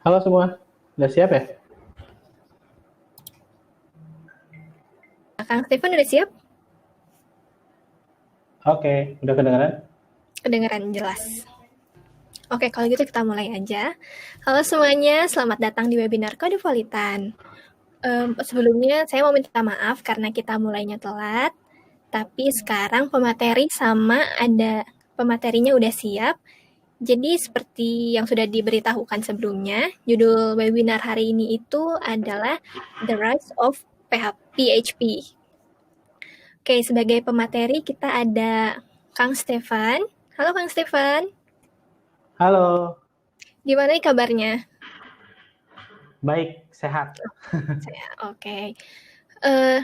Halo semua, udah siap ya? Kang Stephen udah siap? Oke, udah kedengaran? Kedengeran jelas. Oke, kalau gitu kita mulai aja. Halo semuanya, selamat datang di webinar Kodepolitan. Sebelumnya saya mau minta maaf karena kita mulainya telat, tapi sekarang pemateri sama ada pematerinya udah siap. Jadi seperti yang sudah diberitahukan sebelumnya, judul webinar hari ini itu adalah The Rise of PHP. Oke, sebagai pemateri kita ada Kang Stefan. Halo Kang Stefan, Halo, gimana nih kabarnya? baik, sehat. Saya oke. Eh,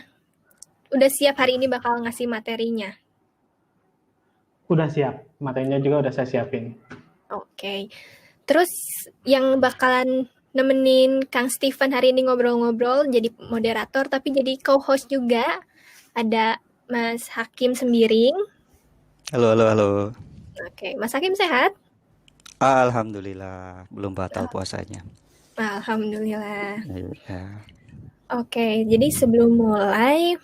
udah siap hari ini bakal ngasih materinya. Udah siap, materinya juga udah saya siapin. Oke. Terus yang bakalan nemenin Kang Stefan hari ini ngobrol-ngobrol jadi moderator tapi jadi co-host juga ada Mas Hakim Sembiring. Halo, halo, halo. Oke, Mas Hakim sehat? Alhamdulillah, belum batal puasanya. Alhamdulillah. Iya. Oke, jadi sebelum mulai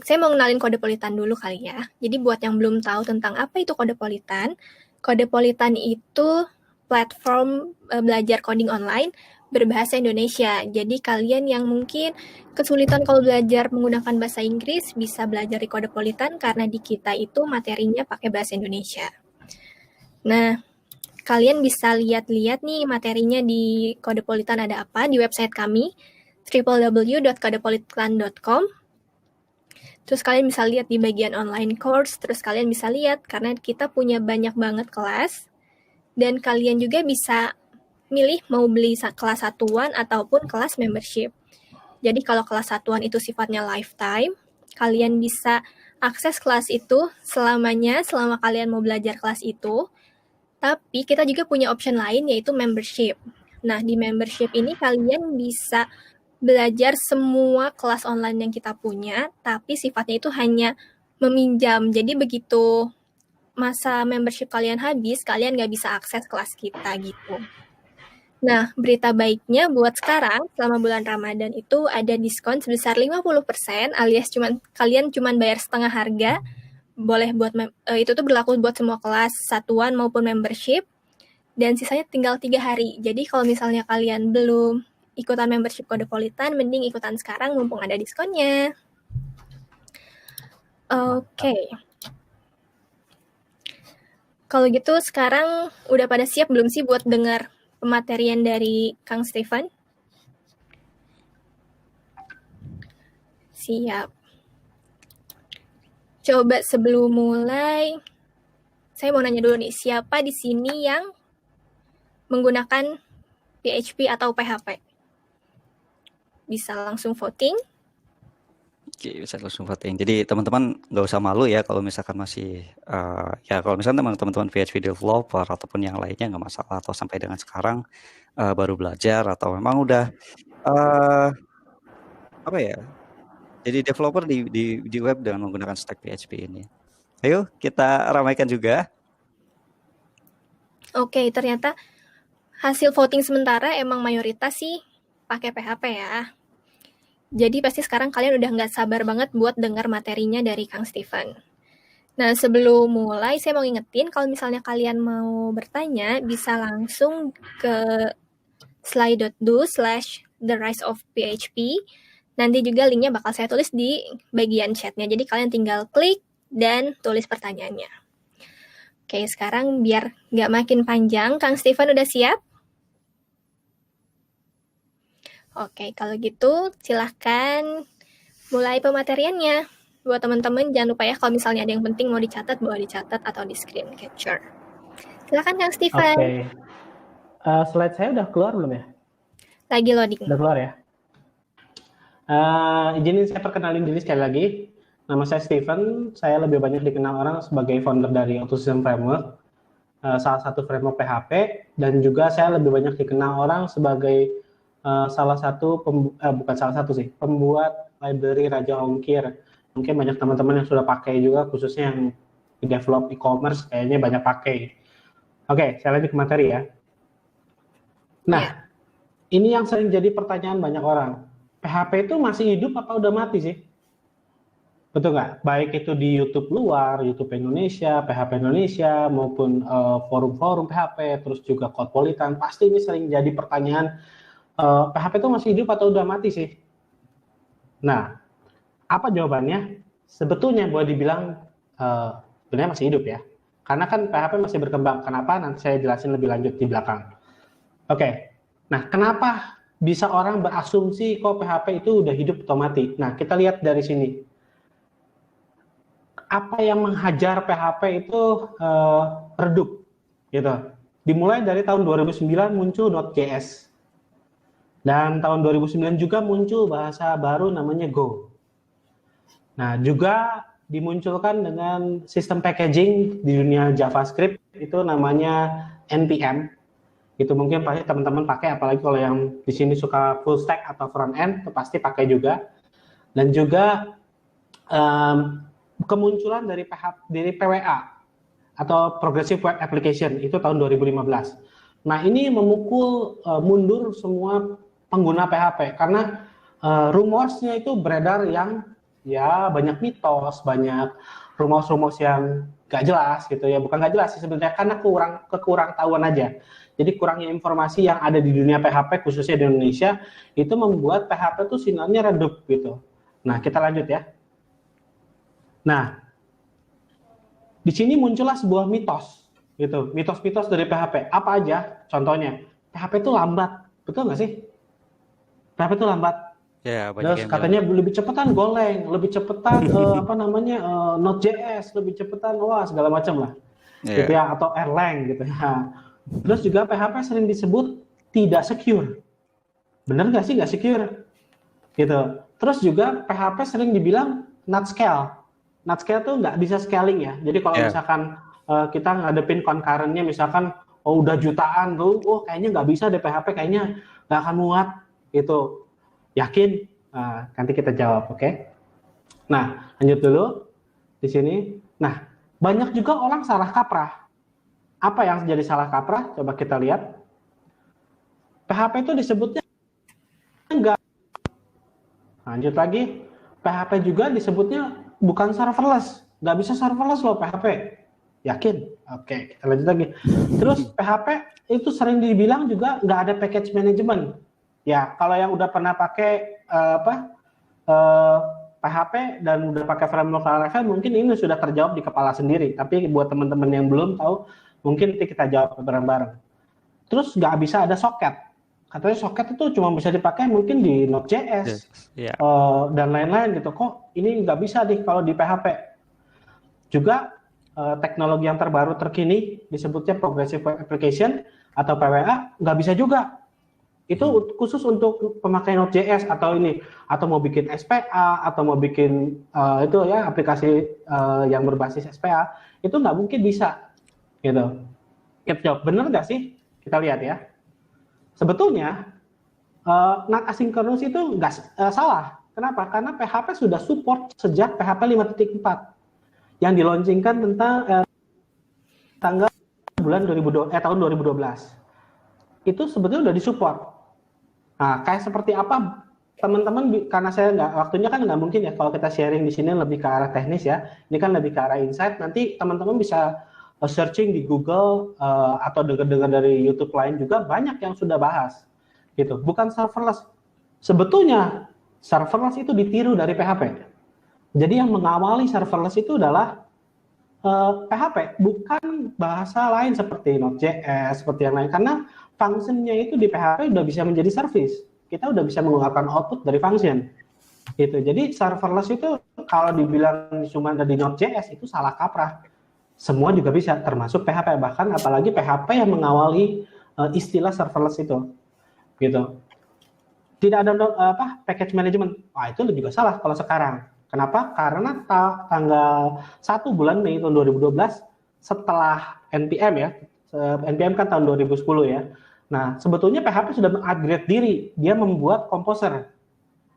saya mau kenalin Kodepolitan dulu kali ya. Jadi buat yang belum tahu tentang apa itu Kodepolitan itu platform belajar coding online berbahasa Indonesia. Jadi kalian yang mungkin kesulitan kalau belajar menggunakan bahasa Inggris bisa belajar di Kodepolitan karena di kita itu materinya pakai bahasa Indonesia. Nah, kalian bisa lihat-lihat nih materinya di Kodepolitan ada apa di website kami www.kodepolitan.com. Terus kalian bisa lihat di bagian online course, terus kalian bisa lihat karena kita punya banyak banget kelas, dan kalian juga bisa milih mau beli kelas satuan ataupun kelas membership. Jadi kalau kelas satuan itu sifatnya lifetime, kalian bisa akses kelas itu selamanya, selama kalian mau belajar kelas itu. Tapi kita juga punya option lain yaitu membership. Nah, di membership ini kalian bisa belajar semua kelas online yang kita punya, tapi sifatnya itu hanya meminjam. Jadi begitu masa membership kalian habis, kalian nggak bisa akses kelas kita gitu. Nah, berita baiknya buat sekarang, selama bulan Ramadan itu ada diskon sebesar 50%, alias kalian cuman bayar setengah harga. Boleh buat itu tuh berlaku buat semua kelas satuan maupun membership. Dan sisanya tinggal 3 hari. Jadi kalau misalnya kalian belum ikutan membership Kodepolitan, mending ikutan sekarang mumpung ada diskonnya. Oke. Kalau gitu sekarang udah pada siap belum sih buat dengar pematerian dari Kang Stefan? Siap. Coba sebelum mulai, saya mau nanya dulu nih, siapa di sini yang menggunakan PHP atau PHP? Bisa langsung voting. Oke, bisa langsung voting. Jadi teman-teman nggak usah malu ya kalau misalkan masih, ya kalau misalkan teman-teman PHP developer ataupun yang lainnya nggak masalah, atau sampai dengan sekarang baru belajar atau memang udah apa ya, jadi developer di web dengan menggunakan stack PHP ini. Ayo kita ramaikan juga. Oke, ternyata hasil voting sementara emang mayoritas sih pakai PHP ya. Jadi pasti sekarang kalian udah nggak sabar banget buat dengar materinya dari Kang Stefan. Nah, sebelum mulai saya mau ingetin kalau misalnya kalian mau bertanya bisa langsung ke slide.do/theRiseOfPHP. Nanti juga linknya bakal saya tulis di bagian chatnya. Jadi kalian tinggal klik dan tulis pertanyaannya. Oke, sekarang biar nggak makin panjang, Kang Stefan udah siap? Oke, kalau gitu silahkan mulai pemateriannya. Buat teman-teman jangan lupa ya kalau misalnya ada yang penting mau dicatat, boleh dicatat atau di screen capture. Silahkan Kang Stefan. Oke. Slide saya udah keluar belum ya? Lagi loading. Udah keluar ya? Izinin saya perkenalin diri sekali lagi. Nama saya Steven, saya lebih banyak dikenal orang sebagai founder dari AutoSystem Framework, salah satu framework PHP, dan juga saya lebih banyak dikenal orang sebagai pembuat library Raja Ongkir. Mungkin banyak teman-teman yang sudah pakai juga, khususnya yang di develop e-commerce kayaknya banyak pakai. Oke, saya lanjut ke materi ya. Nah, ini yang sering jadi pertanyaan banyak orang. PHP itu masih hidup apa udah mati sih? Betul nggak? Baik itu di YouTube luar, YouTube Indonesia, PHP Indonesia, maupun forum-forum PHP, terus juga Codpolitan, pasti ini sering jadi pertanyaan, PHP itu masih hidup atau udah mati sih? Nah, apa jawabannya? Sebetulnya boleh dibilang sebenarnya masih hidup ya. Karena kan PHP masih berkembang. Kenapa? Nanti saya jelasin lebih lanjut di belakang. Oke. Nah, kenapa bisa orang berasumsi kok PHP itu udah hidup atau mati? Nah, kita lihat dari sini. Apa yang menghajar PHP itu redup, gitu. Dimulai dari tahun 2009 muncul Node.js. Dan tahun 2009 juga muncul bahasa baru namanya Go. Nah, juga dimunculkan dengan sistem packaging di dunia JavaScript, itu namanya NPM. Itu mungkin pasti teman-teman pakai, apalagi kalau yang di sini suka full stack atau front end, itu pasti pakai juga. Dan juga kemunculan dari PWA atau Progressive Web Application itu tahun 2015. Nah, ini memukul mundur semua pengguna PHP karena rumorsnya itu beredar yang ya banyak mitos, banyak rumors-rumors yang gak jelas gitu ya, bukan gak jelas sih sebenarnya, karena kekurang tahuan aja. Jadi kurangnya informasi yang ada di dunia PHP khususnya di Indonesia itu membuat PHP itu sinyalnya redup gitu. Nah, kita lanjut ya. Nah, di sini muncullah sebuah mitos gitu, mitos-mitos dari PHP. Apa aja? Contohnya, PHP itu lambat, betul nggak sih? PHP itu lambat. Ya, Terus katanya lebih cepetan Golang, lebih cepetan Node.js, lebih cepetan segala macam lah, gitu ya, atau Erlang gitu ya. Terus juga PHP sering disebut tidak secure, bener nggak sih nggak secure, gitu. Terus juga PHP sering dibilang not scale. Not scale tuh nggak bisa scaling ya. Jadi kalau misalkan kita ngadepin concurrent-nya misalkan udah jutaan tuh, kayaknya nggak bisa deh PHP, kayaknya nggak akan muat gitu. Yakin? Nanti kita jawab, oke? Nah, lanjut dulu di sini. Nah, banyak juga orang salah kaprah. Apa yang jadi salah kaprah? Coba kita lihat. PHP itu disebutnya enggak. Lanjut lagi. PHP juga disebutnya bukan serverless. Nggak bisa serverless loh PHP. Yakin? Oke, kita lanjut lagi. Terus PHP itu sering dibilang juga nggak ada package management. Ya, kalau yang udah pernah pakai PHP dan udah pakai framework Laravel, mungkin ini sudah terjawab di kepala sendiri. Tapi buat teman-teman yang belum tahu, mungkin nanti kita jawab bareng-bareng. Terus nggak bisa ada socket. Katanya socket itu cuma bisa dipakai mungkin di Node.js dan lain-lain gitu. Kok ini nggak bisa nih kalau di PHP? Juga teknologi yang terbaru terkini disebutnya Progressive Web Application atau PWA nggak bisa juga. Itu khusus untuk pemakai Node.js atau mau bikin SPA atau mau bikin itu ya aplikasi yang berbasis SPA, itu nggak mungkin bisa gitu. Kita jawab, bener nggak sih? Kita lihat ya. Sebetulnya not asynchronous itu nggak salah. Kenapa? Karena PHP sudah support sejak PHP 5.4 yang dilaunchingkan tentang tanggal tahun 2012. Itu sebetulnya udah disupport. Nah, kayak seperti apa teman-teman, karena saya waktunya kan nggak mungkin ya kalau kita sharing di sini lebih ke arah teknis ya. Ini kan lebih ke arah insight. Nanti teman-teman bisa searching di Google atau dengar-dengar dari YouTube lain juga banyak yang sudah bahas. Gitu. Bukan serverless. Sebetulnya serverless itu ditiru dari PHP. Jadi yang mengawali serverless itu adalah PHP, bukan bahasa lain seperti Node.js, seperti yang lain. Karena function-nya itu di PHP udah bisa menjadi service. Kita udah bisa mengeluarkan output dari function. Gitu. Jadi serverless itu kalau dibilang cuma ada di Node.js itu salah kaprah. Semua juga bisa, termasuk PHP. Bahkan apalagi PHP yang mengawali istilah serverless itu. Gitu. Tidak ada package management. Itu juga salah kalau sekarang. Kenapa? Karena tanggal 1 bulan Mei tahun 2012 setelah NPM ya, NPM kan tahun 2010 ya. Nah, sebetulnya PHP sudah mengupgrade diri, dia membuat Composer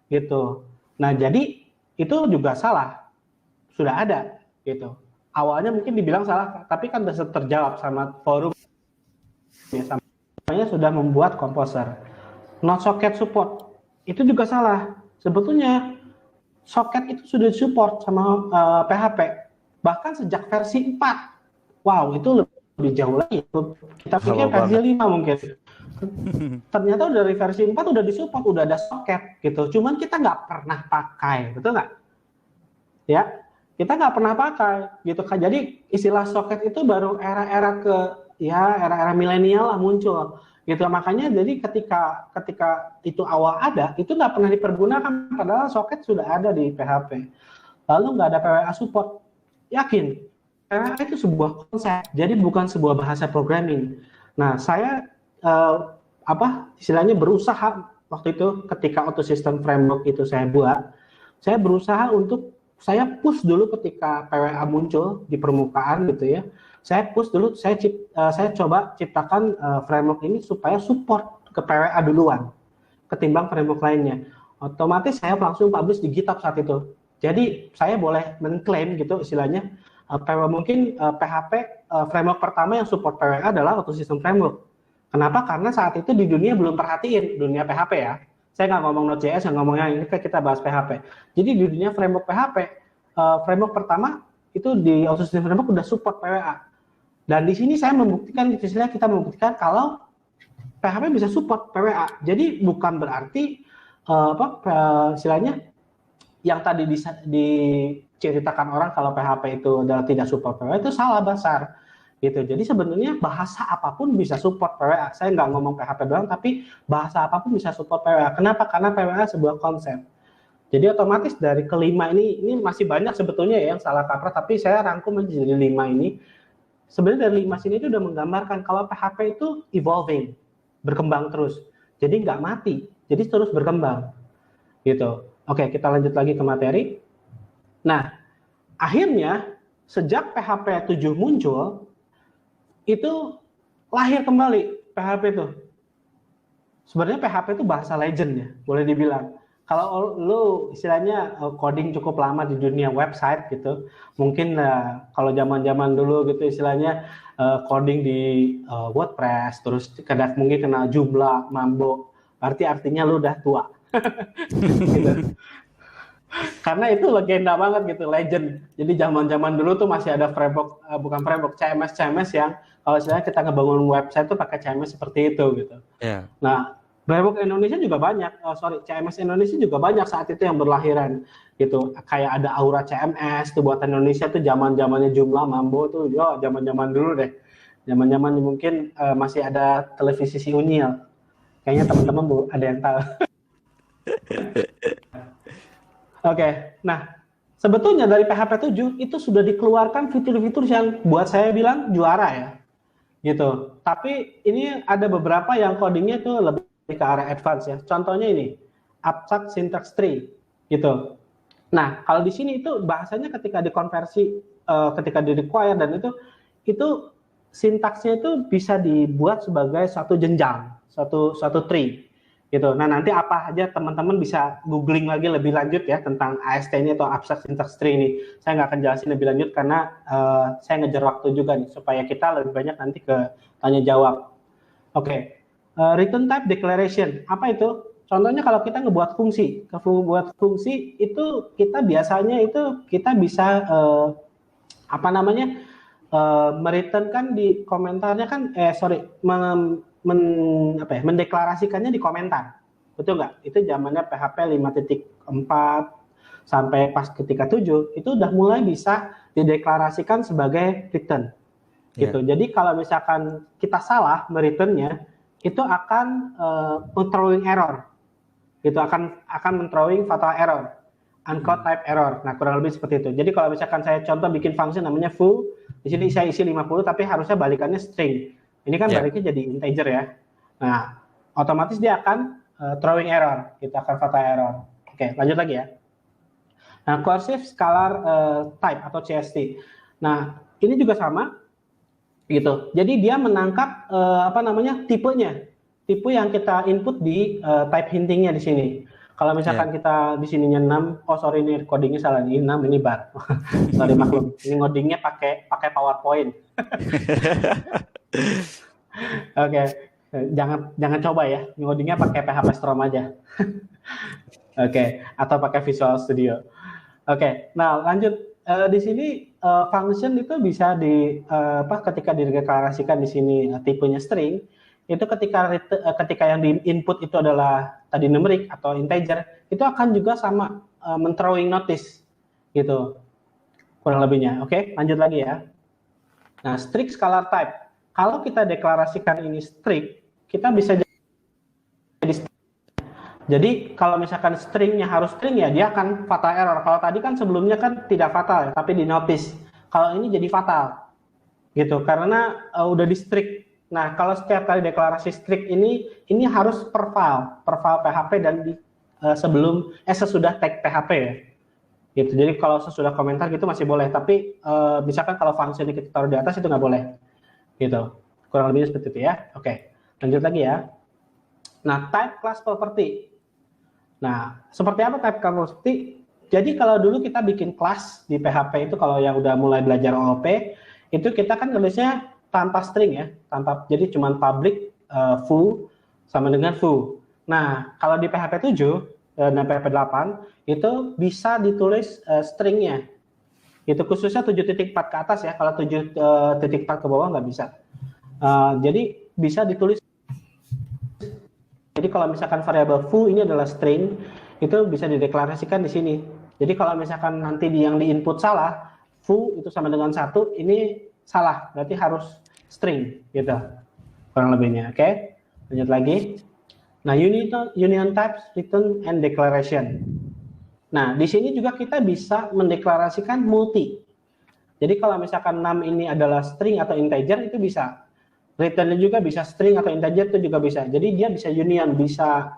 gitu. Nah, jadi itu juga salah. Sudah ada gitu. Awalnya mungkin dibilang salah, tapi kan sudah terjawab sama forum ya, sama sudah membuat Composer. Not socket support itu juga salah. Sebetulnya socket itu sudah support sama PHP bahkan sejak versi 4. Wow, itu lebih jauh lagi. Kita pikir versi 5 mungkin. Ternyata dari versi 4 udah disupport, udah ada socket gitu. Cuman kita nggak pernah pakai, betul nggak? Ya, kita nggak pernah pakai gitu kan. Jadi istilah socket itu baru era-era milenial lah muncul gitu. Makanya jadi ketika itu awal ada, itu nggak pernah dipergunakan padahal socket sudah ada di PHP. Lalu nggak ada PWA support. Yakin, PWA itu sebuah konsep, jadi bukan sebuah bahasa programming. Nah, saya istilahnya berusaha waktu itu ketika AutoSystem Framework itu saya buat, saya berusaha untuk saya push dulu ketika PWA muncul di permukaan gitu ya. Saya push dulu, saya coba ciptakan framework ini supaya support ke PWA duluan ketimbang framework lainnya. Otomatis saya langsung publish di GitHub saat itu. Jadi saya boleh mengklaim gitu istilahnya mungkin PHP framework pertama yang support PWA adalah AutoSystem Framework. Kenapa? Karena saat itu di dunia belum perhatiin dunia PHP ya. Saya nggak ngomong Node.js, nggak ngomongnya ini kita bahas PHP. Jadi di dunia framework PHP, framework pertama itu di AutoSystem Framework udah support PWA. Dan di sini saya membuktikan, istilahnya kita membuktikan kalau PHP bisa support PWA. Jadi bukan berarti istilahnya yang tadi diceritakan orang kalau PHP itu adalah tidak support PWA itu salah besar gitu. Jadi sebenarnya bahasa apapun bisa support PWA. Saya nggak ngomong PHP doang, tapi bahasa apapun bisa support PWA. Kenapa? Karena PWA sebuah konsep. Jadi otomatis dari kelima ini masih banyak sebetulnya ya yang salah kaprah, tapi saya rangkum menjadi 5 ini. Sebenarnya dari 5 sini itu udah menggambarkan kalau PHP itu evolving, berkembang terus. Jadi nggak mati, jadi terus berkembang gitu. Oke, kita lanjut lagi ke materi. Nah, akhirnya sejak PHP 7 muncul, itu lahir kembali PHP itu. Sebenarnya PHP itu bahasa legend ya, boleh dibilang. Kalau lu istilahnya coding cukup lama di dunia website gitu, mungkin kalau zaman-zaman dulu gitu istilahnya coding di WordPress, terus mungkin kena Joomla, Mambo, berarti artinya lu udah tua. Gitu. Karena itu legenda banget gitu, legend. Jadi zaman-zaman dulu tuh masih ada framework, bukan framework, CMS yang kalau istilahnya kita ngebangun website tuh pakai CMS seperti itu gitu. Yeah. Nah, framework Indonesia juga banyak, CMS Indonesia juga banyak saat itu yang berlahiran gitu. Kayak ada Aura CMS tuh buatan Indonesia tuh zaman-zamannya Joomla, Mambo tuh, zaman-zaman dulu deh. Zaman-zaman mungkin masih ada televisi si Unyil. Kayaknya teman-teman ada yang tahu. Oke, nah sebetulnya dari PHP 7 itu sudah dikeluarkan fitur-fitur yang buat saya bilang juara ya, gitu. Tapi ini ada beberapa yang codingnya itu lebih ke arah advance ya. Contohnya ini, abstract syntax tree, gitu. Nah, kalau di sini itu bahasanya ketika dikonversi, ketika di require dan itu sintaksnya itu bisa dibuat sebagai satu jenjang, satu tree. Gitu. Nah, nanti apa aja teman-teman bisa googling lagi lebih lanjut ya tentang AST ini atau abstract syntax tree ini. Saya nggak akan jelasin lebih lanjut karena saya ngejar waktu juga nih supaya kita lebih banyak nanti ke tanya jawab. Oke. Return type declaration. Apa itu? Contohnya kalau kita ngebuat fungsi, itu kita biasanya itu kita bisa mereturn kan di komentarnya kan mendeklarasikannya di komentar, betul nggak? Itu zamannya PHP 5.4 sampai pas ketika 7 itu udah mulai bisa dideklarasikan sebagai return, gitu. Jadi kalau misalkan kita salah mereturnnya, itu akan throwing error, gitu, akan throwing fatal error, uncaught type error. Nah, kurang lebih seperti itu. Jadi kalau misalkan saya contoh bikin function namanya foo, di sini saya isi 50 tapi harusnya balikannya string. Ini kan baliknya jadi integer ya. Nah, otomatis dia akan throwing error, kita akan fatal error. Oke, lanjut lagi ya. Nah, coercive scalar type atau CST. Nah, ini juga sama, gitu. Jadi dia menangkap tipenya, tipe yang kita input di type hintingnya di sini. Kalau misalkan kita di sininya 6, ini codingnya salah, ini 6, ini bar. Sorry maklum, ini ngodingnya pakai PowerPoint. Oke. Jangan coba ya, ngodingnya pakai PHP Storm aja. Oke, atau pakai Visual Studio. Oke, nah lanjut. Di sini function itu bisa ketika dideklarasikan di sini tipenya string, itu ketika yang di input itu adalah tadi numerik atau integer, itu akan juga sama men-throwing notice gitu, kurang lebihnya. Oke, lanjut lagi ya. Nah, strict scalar type. Kalau kita deklarasikan ini strict, kita bisa jadi string. Jadi kalau misalkan stringnya harus string ya dia akan fatal error. Kalau tadi kan sebelumnya kan tidak fatal, tapi di notice. Kalau ini jadi fatal, gitu. Karena udah di strict. Nah kalau setiap kali deklarasi strict ini harus per file PHP dan sesudah tag PHP ya. Gitu. Jadi kalau sesudah komentar gitu masih boleh. Tapi misalkan kalau function kita taruh di atas itu nggak boleh. Gitu. Kurang lebih seperti itu ya. Oke, lanjut lagi ya. Nah type class property. Nah, seperti apa type class property? Jadi kalau dulu kita bikin kelas di PHP itu kalau yang udah mulai belajar OOP, itu kita kan nulisnya tanpa string ya, jadi cuma public foo sama dengan foo. Nah, kalau di PHP 7 dan PHP 8 itu bisa ditulis stringnya. Itu khususnya 7.4 ke atas ya, kalau 7.4 ke bawah nggak bisa. Jadi bisa ditulis. Jadi kalau misalkan variabel foo ini adalah string, itu bisa dideklarasikan di sini. Jadi kalau misalkan nanti yang di input salah, foo itu sama dengan 1, ini salah, berarti harus string gitu. Kurang lebihnya, oke? Lanjut lagi. Nah, union types, return and declaration. Nah, di sini juga kita bisa mendeklarasikan multi. Jadi kalau misalkan num ini adalah string atau integer itu bisa. Return juga bisa string atau integer itu juga bisa. Jadi dia bisa union, bisa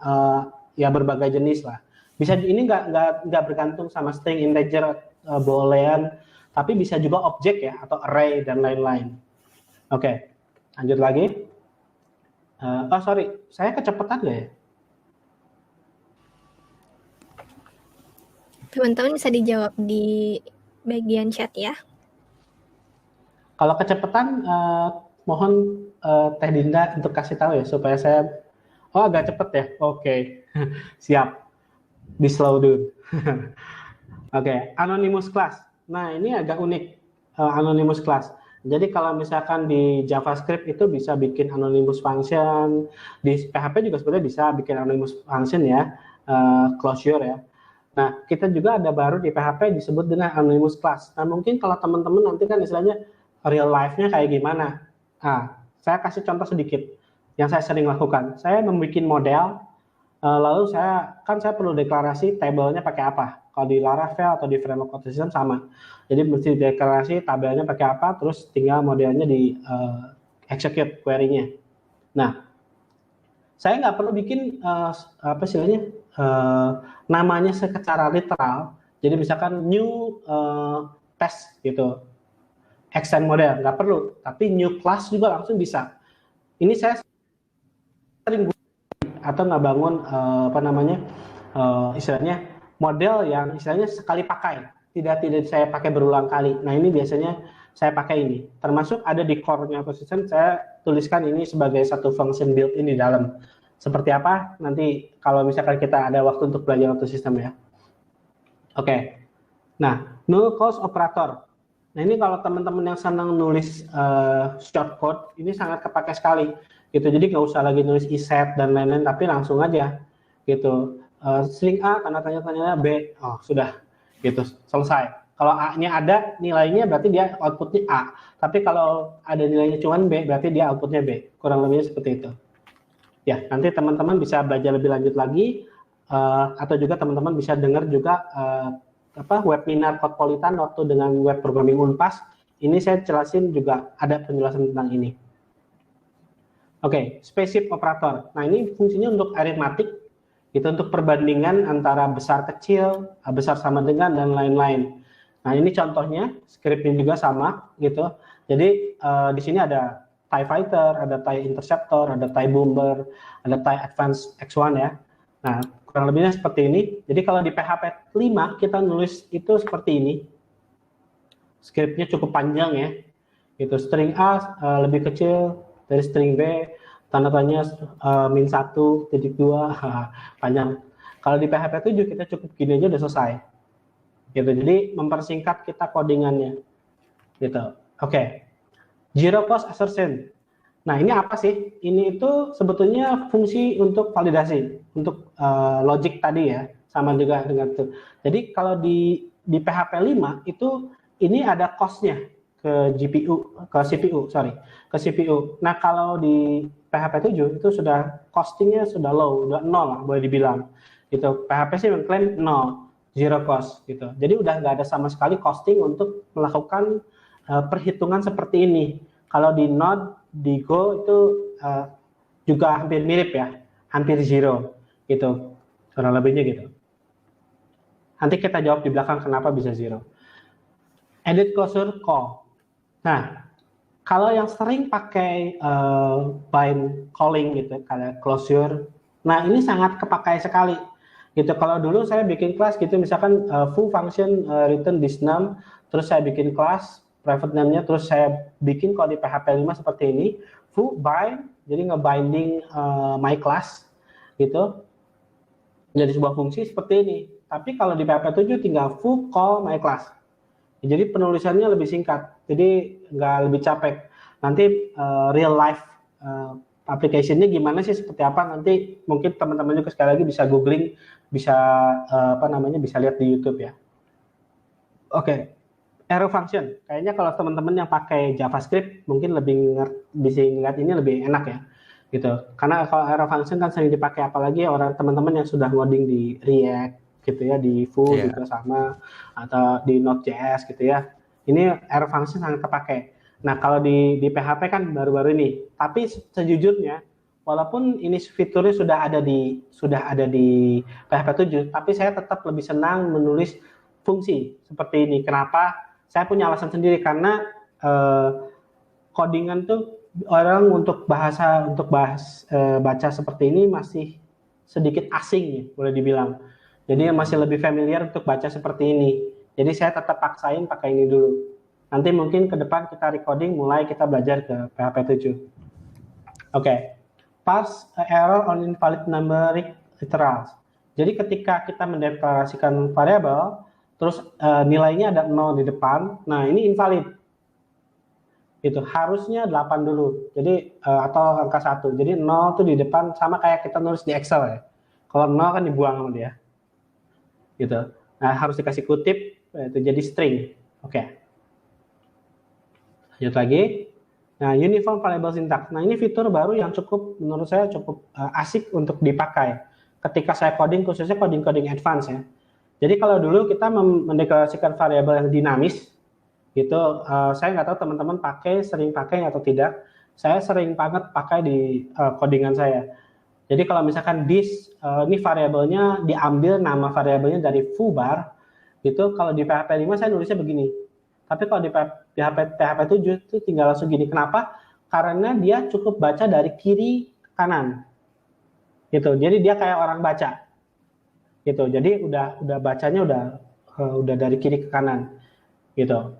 ya berbagai jenis lah. Bisa ini nggak bergantung sama string, integer, boolean, tapi bisa juga objek ya atau array dan lain-lain. Oke, lanjut lagi. Sorry, saya kecepatan nggak ya? Teman-teman bisa dijawab di bagian chat ya. Kalau kecepatan, mohon Teh Dinda untuk kasih tahu ya supaya saya agak cepet ya. Oke. Siap. Di slow dulu. Oke, anonymous class. Nah, ini agak unik anonymous class. Jadi kalau misalkan di JavaScript itu bisa bikin anonymous function, di PHP juga sebenarnya bisa bikin anonymous function ya, closure ya. Nah, kita juga ada baru di PHP disebut dengan anonymous class. Nah, mungkin kalau teman-teman nanti kan istilahnya real life-nya kayak gimana? Nah, saya kasih contoh sedikit yang saya sering lakukan. Saya membuat model, lalu saya perlu deklarasi tabelnya pakai apa. Kalau di Laravel atau di framework automation sama. Jadi mesti deklarasi tabelnya pakai apa, terus tinggal modelnya di execute query-nya. Nah, saya nggak perlu bikin namanya secara literal. Jadi misalkan new test gitu. Extend model, nggak perlu, tapi new class juga langsung bisa. Ini saya sering atau nggak bangun istilahnya model yang istilahnya sekali pakai, tidak saya pakai berulang kali. Nah ini biasanya saya pakai ini, termasuk ada di core-nya AutoSystem, saya tuliskan ini sebagai satu function built-in di dalam. Seperti apa? Nanti kalau misalkan kita ada waktu untuk belajar AutoSystem ya. Oke. Nah, null cause operator. Nah ini kalau teman-teman yang senang nulis shortcode, ini sangat kepakai sekali. Gitu. Jadi nggak usah lagi nulis iset dan lain-lain, tapi langsung aja. Gitu. String A, tanda tanya-tanya B, sudah. Gitu, selesai. Kalau A-nya ada nilainya, berarti dia outputnya A. Tapi kalau ada nilainya cuma B, berarti dia outputnya B. Kurang lebihnya seperti itu. Ya, nanti teman-teman bisa belajar lebih lanjut lagi, atau juga teman-teman bisa dengar juga webinar Codpolitan waktu dengan web programming Unpas. Ini saya jelasin juga ada penjelasan tentang ini. Oke, specific operator. Nah ini fungsinya untuk aritmatik, itu untuk perbandingan antara besar kecil, besar sama dengan dan lain-lain. Nah ini contohnya, scriptnya juga sama gitu. Jadi di sini ada TIE Fighter, ada TIE Interceptor, ada TIE Bomber, ada TIE Advance X1 ya. Nah kurang lebihnya seperti ini. Jadi kalau di PHP 5 kita nulis itu seperti ini. Scriptnya cukup panjang ya. Itu string A lebih kecil dari string B, tanda tanya -1.2 panjang. Kalau di PHP 7 kita cukup gini aja udah selesai. Gitu. Jadi mempersingkat kita codingannya. Gitu. Oke. Zero cost assertion. Nah, ini apa sih? Ini itu sebetulnya fungsi untuk validasi, untuk logic tadi ya, sama juga dengan itu. Jadi kalau di PHP 5 itu ini ada cost-nya ke CPU. Nah, kalau di PHP 7 itu sudah costingnya sudah low, udah nol lah boleh dibilang. Gitu. PHP sih mengklaim nol, zero cost gitu. Jadi udah nggak ada sama sekali costing untuk melakukan perhitungan seperti ini. Kalau di Node, di Go itu juga hampir mirip ya, hampir zero gitu, kurang lebihnya gitu. Nanti kita jawab di belakang kenapa bisa zero. Edit closure call. Nah, kalau yang sering pakai bind calling gitu, kayak closure, nah ini sangat kepakai sekali. Gitu. Kalau dulu saya bikin kelas gitu, misalkan full function return this num, terus saya bikin kelas private name-nya, terus saya bikin kalau di PHP 5 seperti ini, full bind, jadi ngebinding my class gitu, jadi sebuah fungsi seperti ini. Tapi kalau di PHP 7 tinggal full call my class. Jadi penulisannya lebih singkat, jadi nggak lebih capek. Nanti real life application-nya gimana sih, seperti apa, nanti mungkin teman-teman juga sekali lagi bisa googling, bisa bisa lihat di YouTube ya. Oke. Arrow function, kayaknya kalau teman-teman yang pakai JavaScript mungkin lebih bisa ngeliat ini lebih enak ya, gitu. Karena kalau arrow function kan sering dipakai, apalagi orang teman-teman yang sudah ngoding di React, gitu ya, di Vue juga sama, atau di Node.js gitu ya. Ini arrow function sangat terpakai. Nah kalau di PHP kan baru-baru ini, tapi sejujurnya walaupun ini fiturnya sudah ada di PHP 7, tapi saya tetap lebih senang menulis fungsi seperti ini. Kenapa? Saya punya alasan sendiri, karena codingan tuh orang untuk baca seperti ini masih sedikit asing ya, boleh dibilang. Jadi masih lebih familiar untuk baca seperti ini. Jadi saya tetap paksain pakai ini dulu. Nanti mungkin ke depan kita recording mulai kita belajar ke PHP 7. Oke. Parse error on invalid numeric literals. Jadi ketika kita mendeklarasikan variabel, terus nilainya ada 0 di depan, nah ini invalid. Itu harusnya 8 dulu. Jadi atau angka 1. Jadi 0 tuh di depan, sama kayak kita nulis di Excel ya. Kalau 0 kan dibuang sama dia. Gitu. Nah, harus dikasih kutip itu jadi string. Oke. Lanjut lagi. Nah, uniform variable syntax. Nah, ini fitur baru yang menurut saya cukup asik untuk dipakai ketika saya coding, khususnya coding advance ya. Jadi kalau dulu kita mendeklarasikan variabel yang dinamis, gitu, saya nggak tahu teman-teman sering pakai atau tidak. Saya sering banget pakai di codingan saya. Jadi kalau misalkan ini variabelnya diambil nama variabelnya dari foobar, gitu. Kalau di PHP 5 saya nulisnya begini. Tapi kalau di PHP 7 itu tinggal langsung gini. Kenapa? Karena dia cukup baca dari kiri ke kanan, gitu. Jadi dia kayak orang baca. Gitu. Jadi udah bacanya udah dari kiri ke kanan gitu.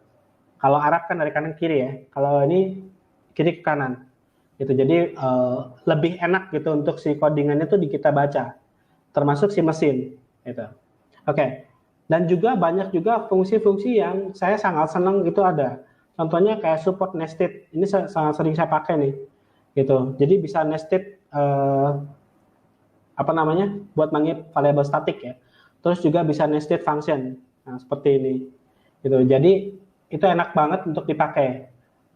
Kalau Arab kan dari kanan ke kiri ya, kalau ini kiri ke kanan gitu. Jadi lebih enak gitu untuk si codingannya tuh kita baca, termasuk si mesin gitu. Oke. Dan juga banyak juga fungsi-fungsi yang saya sangat senang itu ada. Contohnya kayak support nested, ini sangat sering saya pakai nih gitu. Jadi bisa nested buat manggil variable static ya. Terus juga bisa nested function. Nah, seperti ini. Gitu. Jadi itu enak banget untuk dipakai.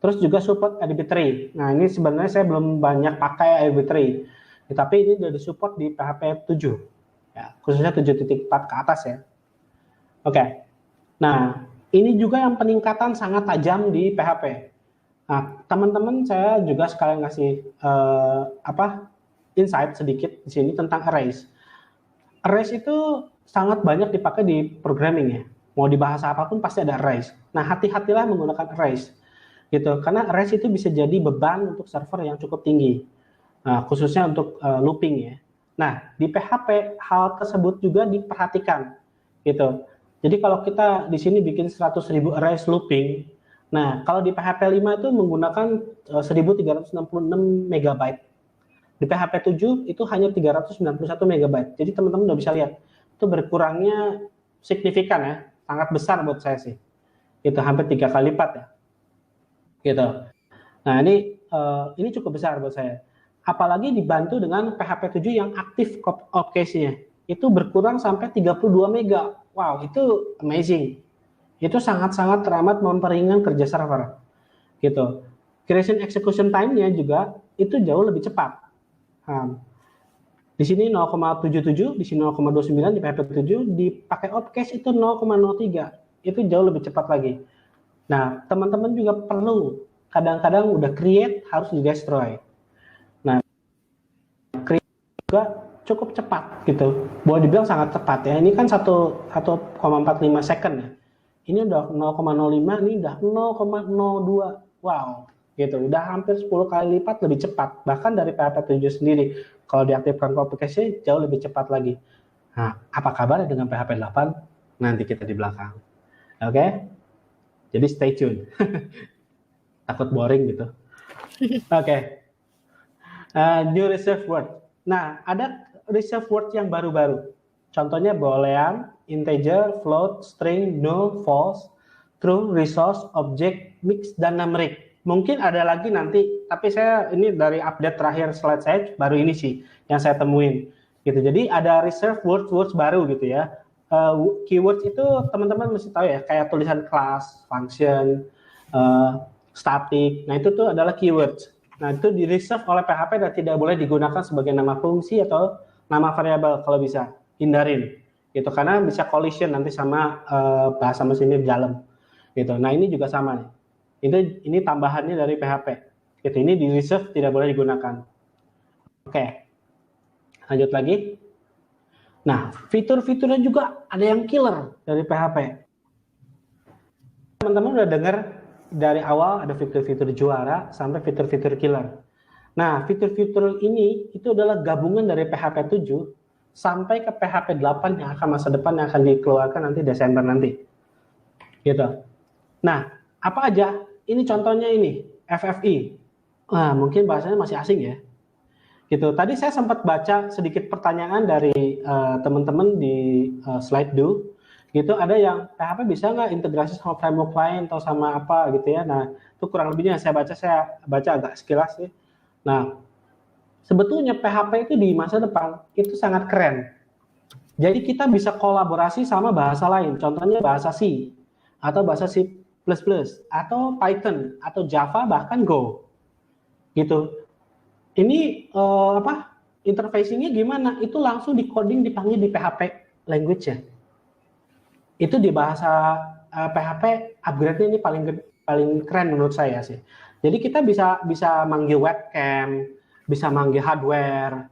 Terus juga support arbitrary. Nah, ini sebenarnya saya belum banyak pakai arbitrary. Ya, tapi ini sudah disupport di PHP 7. Ya, khususnya 7.4 ke atas ya. Oke. Nah, ini juga yang peningkatan sangat tajam di PHP. Nah, teman-teman saya juga sekalian ngasih insight sedikit di sini tentang arrays. Arrays itu sangat banyak dipakai di programming ya. Mau di bahasa apapun pasti ada arrays. Nah, hati-hatilah menggunakan arrays. Gitu. Karena arrays itu bisa jadi beban untuk server yang cukup tinggi. Nah, khususnya untuk looping ya. Nah, di PHP hal tersebut juga diperhatikan. Gitu. Jadi kalau kita di sini bikin 100.000 arrays looping, nah kalau di PHP 5 itu menggunakan 1366 megabyte Di PHP 7 itu hanya 391 MB. Jadi teman-teman udah bisa lihat, itu berkurangnya signifikan ya, sangat besar buat saya sih. Itu hampir 3 kali lipat ya. Gitu. Nah, ini cukup besar buat saya. Apalagi dibantu dengan PHP 7 yang aktif cache-nya. Itu berkurang sampai 32 mega. Wow, itu amazing. Itu sangat-sangat teramat memperingan kerja server. Gitu. Creation execution time-nya juga itu jauh lebih cepat. Di sini 0,77, di sini 0,29 di PHP 7, dipakai outcache itu 0,03. Itu jauh lebih cepat lagi. Nah, teman-teman juga perlu kadang-kadang udah create harus di destroy. Nah, create juga cukup cepat gitu. Boleh dibilang sangat cepat ya. Ini kan 1,45 second ya. Ini udah 0,05, ini udah 0,02. Wow. Gitu, udah hampir 10 kali lipat lebih cepat, bahkan dari PHP 7 sendiri. Kalau diaktifkan copy cache jauh lebih cepat lagi. Nah, apa kabar dengan PHP 8? Nanti kita di belakang. Oke? Jadi stay tune. Takut boring gitu. Oke. New reserve word. Nah, ada reserve word yang baru-baru. Contohnya boolean, integer, float, string, null, false, true, resource, object, mix, dan numeric. Mungkin ada lagi nanti, tapi saya ini dari update terakhir slide saya baru ini sih yang saya temuin gitu. Jadi ada reserve words baru gitu ya. Keywords itu teman-teman mesti tahu ya, kayak tulisan class, function, static. Nah, itu tuh adalah keywords. Nah, itu di reserve oleh PHP dan tidak boleh digunakan sebagai nama fungsi atau nama variabel kalau bisa. Hindarin gitu, karena bisa collision nanti sama bahasa mesin di dalam gitu. Nah, ini juga sama nih. Ini tambahannya dari PHP. Gitu, ini di reserve tidak boleh digunakan. Oke. Lanjut lagi. Nah, fitur-fiturnya juga ada yang killer dari PHP. Teman-teman udah dengar dari awal ada fitur-fitur juara sampai fitur-fitur killer. Nah, fitur-fitur ini itu adalah gabungan dari PHP 7 sampai ke PHP 8 yang akan masa depan yang akan dikeluarkan nanti Desember nanti. Gitu. Nah, apa aja? Ini contohnya ini, FFI. Nah, mungkin bahasanya masih asing ya. Gitu. Tadi saya sempat baca sedikit pertanyaan dari teman-teman di slide do. Gitu, ada yang PHP bisa nggak integrasi sama framework lain atau sama apa gitu ya. Nah, itu kurang lebihnya saya baca agak sekilas sih. Nah, sebetulnya PHP itu di masa depan itu sangat keren. Jadi kita bisa kolaborasi sama bahasa lain. Contohnya bahasa C atau bahasa C++, atau Python, atau Java, bahkan Go, gitu. Ini interfacing-nya gimana? Itu langsung di coding dipanggil di PHP language-nya. Itu di bahasa PHP upgrade-nya ini paling keren menurut saya sih. Jadi kita bisa manggil webcam, bisa manggil hardware.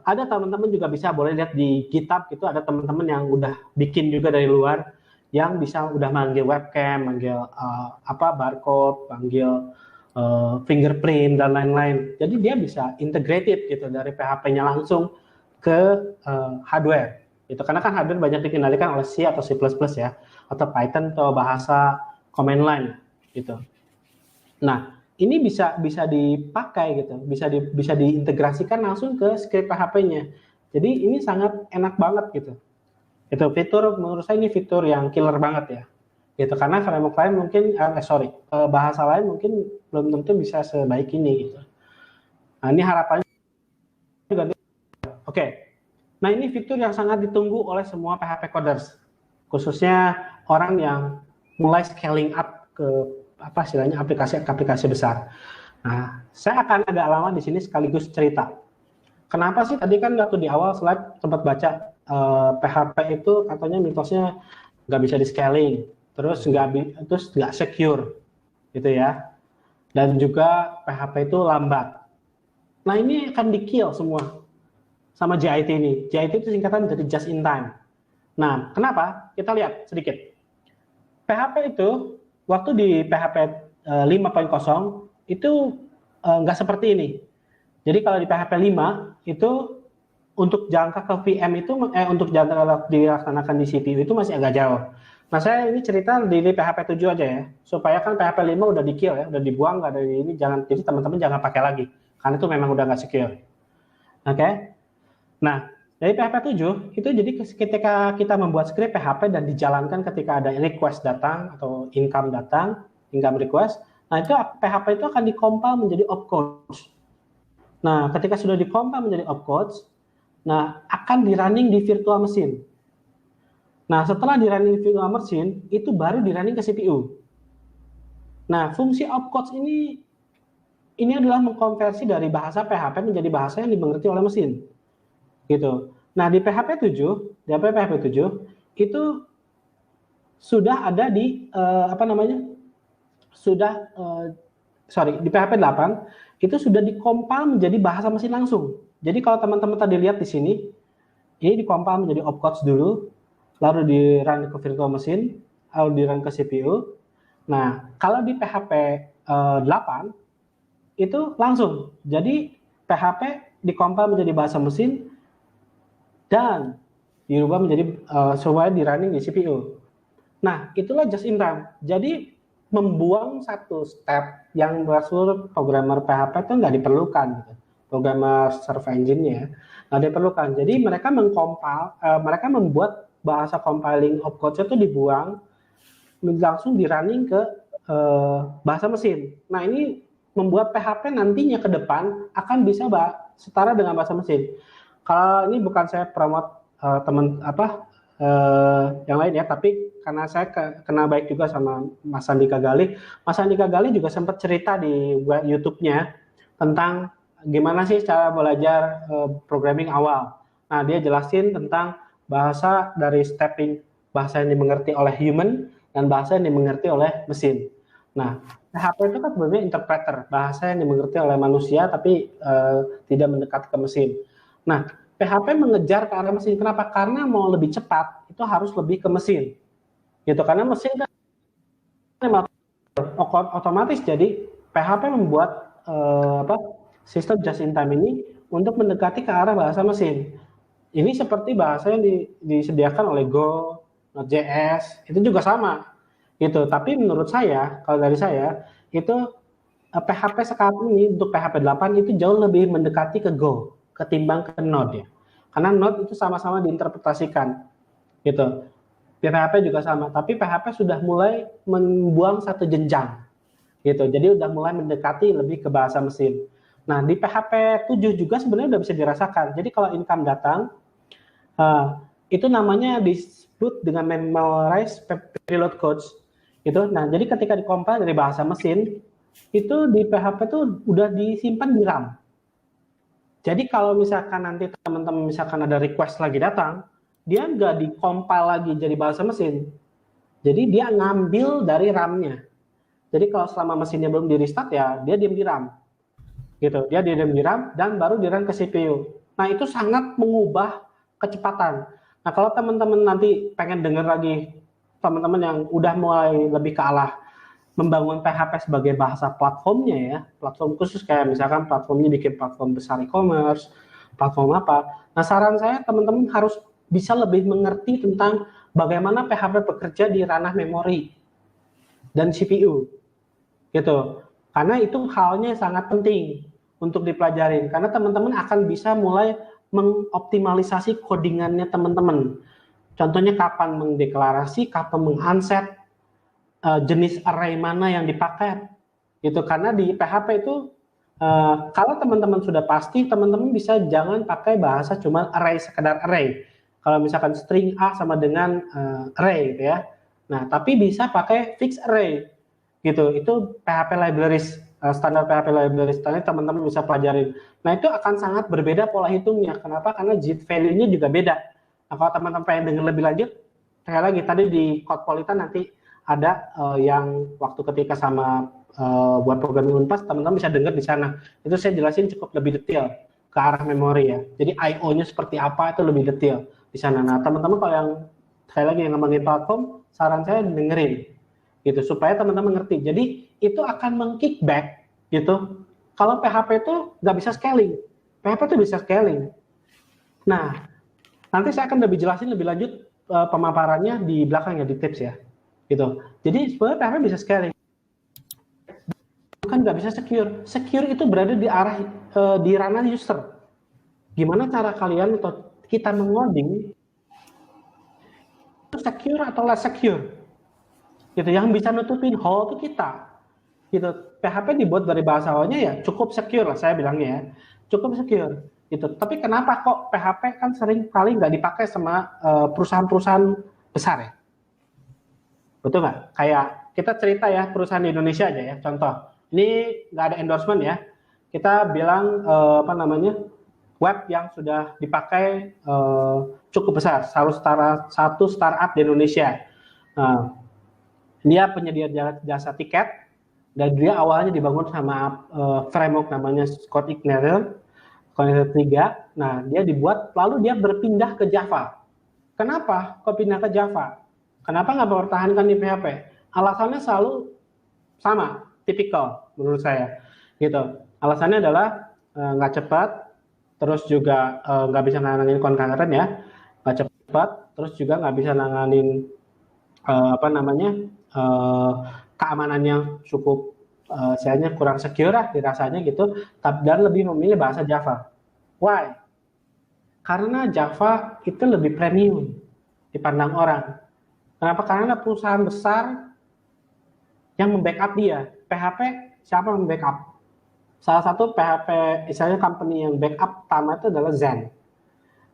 Ada teman-teman juga boleh lihat di GitHub itu ada teman-teman yang udah bikin juga dari luar, yang bisa udah manggil webcam, manggil barcode, manggil fingerprint dan lain-lain. Jadi dia bisa integrated gitu dari PHP-nya langsung ke hardware. Itu karena kan hardware banyak dikendalikan oleh C atau C++ ya, atau Python atau bahasa command line gitu. Nah, ini bisa dipakai gitu, bisa diintegrasikan langsung ke script PHP-nya. Jadi ini sangat enak banget gitu. Itu fitur, menurut saya ini fitur yang killer banget ya. Gitu, karena framework lain mungkin, bahasa lain mungkin belum tentu bisa sebaik ini gitu. Nah, ini harapannya juga. Oke. Nah, ini fitur yang sangat ditunggu oleh semua PHP coders. Khususnya orang yang mulai scaling up ke aplikasi besar. Nah, saya akan ada alamat di sini sekaligus cerita. Kenapa sih tadi kan waktu di awal slide sempat baca PHP itu katanya mitosnya nggak bisa di scaling, terus nggak secure, gitu ya. Dan juga PHP itu lambat. Nah, ini akan di-kill semua sama JIT ini. JIT itu singkatan dari just in time. Nah, kenapa? Kita lihat sedikit. PHP itu waktu di PHP 5.0 itu nggak seperti ini. Jadi kalau di PHP 5 itu untuk jangka ke VM itu untuk jangka dilaksanakan di CPU itu masih agak jauh. Nah, saya ini cerita di PHP 7 aja ya, supaya kan PHP 5 udah di-kill ya, udah dibuang, nggak ada ini, jadi teman-teman jangan pakai lagi, karena itu memang udah nggak secure. Oke. Nah, dari PHP 7 itu jadi ketika kita membuat script PHP dan dijalankan ketika ada request datang atau income datang, income request, nah itu PHP itu akan dikompil menjadi opcodes. Nah, ketika sudah dikompil menjadi opcodes, nah akan di-running di virtual machine. Nah, setelah di-running di virtual machine, itu baru di-running ke CPU. Nah, fungsi opcodes ini adalah mengkonversi dari bahasa PHP menjadi bahasa yang dimengerti oleh mesin. Gitu. Nah, di PHP 7 itu sudah ada di di PHP 8 itu sudah dikompil menjadi bahasa mesin langsung. Jadi kalau teman-teman tadi lihat di sini, ini dikompil menjadi opcodes dulu, lalu di-run ke virtual machine, lalu di-run ke CPU. Nah, kalau di PHP 8 itu langsung. Jadi PHP dikompil menjadi bahasa mesin dan dirubah menjadi supaya di-running di CPU. Nah, itulah just in time. Jadi membuang satu step yang seluruh programmer PHP itu nggak diperlukan, gitu. Programmer server engine-nya nggak diperlukan. Jadi mereka mereka membuat bahasa compiling opcodes itu dibuang, langsung di-running ke bahasa mesin. Nah, ini membuat PHP nantinya ke depan akan bisa setara dengan bahasa mesin. Kalau ini bukan saya promote yang lain ya, tapi karena saya kenal baik juga sama Mas Andika Gali. Mas Andika Gali juga sempat cerita di YouTube-nya tentang gimana sih cara belajar programming awal. Nah, dia jelasin tentang bahasa dari stepping, bahasa yang dimengerti oleh human dan bahasa yang dimengerti oleh mesin. Nah, PHP itu kan sebenarnya interpreter, bahasa yang dimengerti oleh manusia tapi tidak mendekat ke mesin. Nah, PHP mengejar ke arah mesin. Kenapa? Karena mau lebih cepat, itu harus lebih ke mesin. Gitu, karena mesin kan otomatis. Jadi PHP membuat sistem just in time ini untuk mendekati ke arah bahasa mesin. Ini seperti bahasa yang disediakan oleh Go, Node.js, itu juga sama. Gitu. Tapi menurut saya, kalau dari saya, itu PHP sekarang ini untuk PHP 8 itu jauh lebih mendekati ke Go ketimbang ke Node ya. Karena Node itu sama-sama diinterpretasikan. Gitu. PHP juga sama, tapi PHP sudah mulai membuang satu jenjang. Gitu. Jadi udah mulai mendekati lebih ke bahasa mesin. Nah, di PHP 7 juga sebenarnya udah bisa dirasakan. Jadi kalau income datang, itu namanya disebut dengan memorize payload codes. Gitu. Nah, jadi ketika dikompil dari bahasa mesin, itu di PHP itu udah disimpan di RAM. Jadi kalau misalkan nanti teman-teman misalkan ada request lagi datang, dia nggak dikompil lagi jadi bahasa mesin. Jadi dia ngambil dari RAM-nya. Jadi kalau selama mesinnya belum di-restart ya, dia diam di RAM. Gitu. Dia diam di RAM dan baru di-run ke CPU. Nah, itu sangat mengubah kecepatan. Nah, kalau teman-teman nanti pengen dengar lagi teman-teman yang udah mulai lebih ke arah membangun PHP sebagai bahasa platformnya ya, platform khusus kayak misalkan platformnya bikin platform besar e-commerce, platform apa. Nah, saran saya teman-teman harus bisa lebih mengerti tentang bagaimana PHP bekerja di ranah memori dan CPU. Gitu. Karena itu halnya sangat penting untuk dipelajarin karena teman-teman akan bisa mulai mengoptimalisasi codingannya teman-teman. Contohnya kapan mendeklarasi, kapan meng-unset, jenis array mana yang dipakai, gitu. Karena di PHP itu kalau teman-teman sudah pasti, teman-teman bisa jangan pakai bahasa cuma array, sekedar array. Kalau misalkan string A sama dengan array, gitu ya. Nah, tapi bisa pakai fixed array, gitu. Itu PHP libraries, standar PHP libraries. Tadi teman-teman bisa pelajarin. Nah, itu akan sangat berbeda pola hitungnya. Kenapa? Karena JIT value-nya juga beda. Nah, kalau teman-teman pengen dengar lebih lanjut, sekali lagi tadi di Codepolitan nanti ada yang waktu ketika sama buat programming Unpas, teman-teman bisa dengar di sana. Itu saya jelasin cukup lebih detail ke arah memori ya. Jadi I/O-nya seperti apa itu lebih detail di sana. Nah, teman-teman kalau yang sekali lagi yang ngomongin platform, saran saya dengerin gitu supaya teman-teman ngerti. Jadi itu akan meng-kickback gitu. Kalau PHP itu nggak bisa scaling, PHP itu bisa scaling. Nah, nanti saya akan lebih jelasin lebih lanjut pemaparannya di belakang ya, di tips ya. Gitu. Jadi sebenarnya PHP bisa scaling. Bukan nggak bisa secure. Secure itu berada di arah di ranah user. gimana cara kalian atau kita mengoding secure atau less secure, gitu. Yang bisa nutupin hole itu kita, gitu. PHP dibuat dari bahasa awalnya ya cukup secure lah saya bilangnya ya, cukup secure, gitu. Tapi kenapa kok PHP kan sering kali nggak dipakai sama perusahaan-perusahaan besar ya? Betul nggak? Kayak kita cerita ya perusahaan di Indonesia aja ya, contoh. Ini nggak ada endorsement ya. Kita bilang web yang sudah dipakai cukup besar, satu startup di Indonesia. Dia penyedia jasa tiket, dan dia awalnya dibangun sama framework namanya Scott Ignatius 3. Nah, dia dibuat, lalu dia berpindah ke Java. Kenapa kok pindah ke Java? Kenapa nggak mempertahankan di PHP? Alasannya selalu sama, tipikal menurut saya. Gitu. Alasannya adalah nggak cepat, terus juga nggak bisa nanganin concurrent ya, nggak cepat, terus juga nggak bisa nanganin keamanannya cukup istilahnya kurang secure lah dirasanya gitu, dan lebih memilih bahasa Java. Why? Karena Java itu lebih premium dipandang orang. Kenapa? Karena perusahaan besar yang membackup dia. PHP siapa yang membackup? Salah satu PHP, misalnya company yang backup utama itu adalah Zen,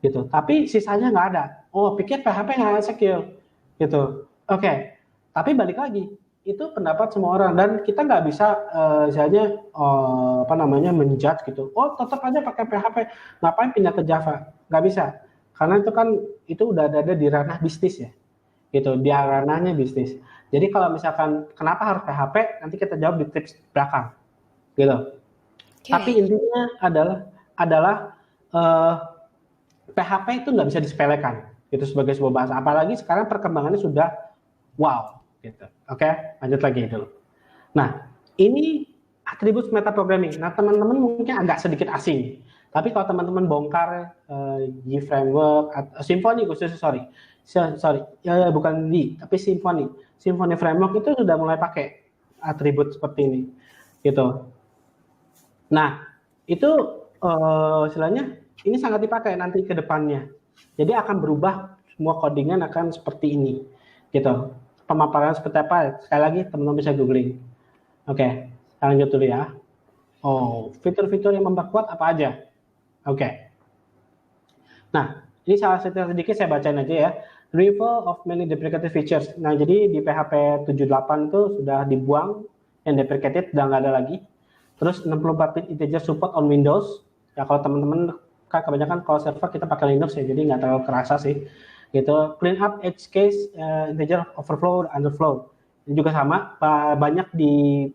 gitu. Tapi sisanya nggak ada. Oh, pikir PHP nggak secure, gitu. Oke. Tapi balik lagi, itu pendapat semua orang dan kita nggak bisa, misalnya menjudge gitu. Oh, tetap aja pakai PHP, ngapain pindah ke Java? Nggak bisa, karena itu udah ada di ranah bisnis ya, gitu. Di ranahnya bisnis. Jadi kalau misalkan kenapa harus PHP, nanti kita jawab di tips belakang, gitu. Tapi intinya adalah PHP itu nggak bisa disepelekan itu sebagai sebuah bahasa. Apalagi sekarang perkembangannya sudah wow, gitu. Oke, lanjut lagi dulu. Nah, ini atribut metaprogramming. Nah, teman-teman mungkin agak sedikit asing. Tapi kalau teman-teman bongkar G framework, Symfony khususnya, bukan G, tapi Symfony framework itu sudah mulai pakai atribut seperti ini, gitu. Nah, itu istilahnya ini sangat dipakai nanti ke depannya. Jadi akan berubah, semua codingan akan seperti ini, gitu. Pemaparan seperti apa? Sekali lagi teman-teman bisa googling. Oke, lanjut dulu ya. Oh, fitur-fitur yang memperkuat apa aja? Oke. Nah, ini salah satu sedikit saya bacain aja ya. Removal of many deprecated features. Nah, jadi di PHP 78 itu sudah dibuang yang deprecated, sudah nggak ada lagi. Terus 64-bit integer support on Windows. Ya kalau teman-teman kan kebanyakan kalau server kita pakai Linux ya, jadi nggak terlalu kerasa sih. Gitu. Clean up edge case, integer overflow, underflow. Ini juga sama, banyak di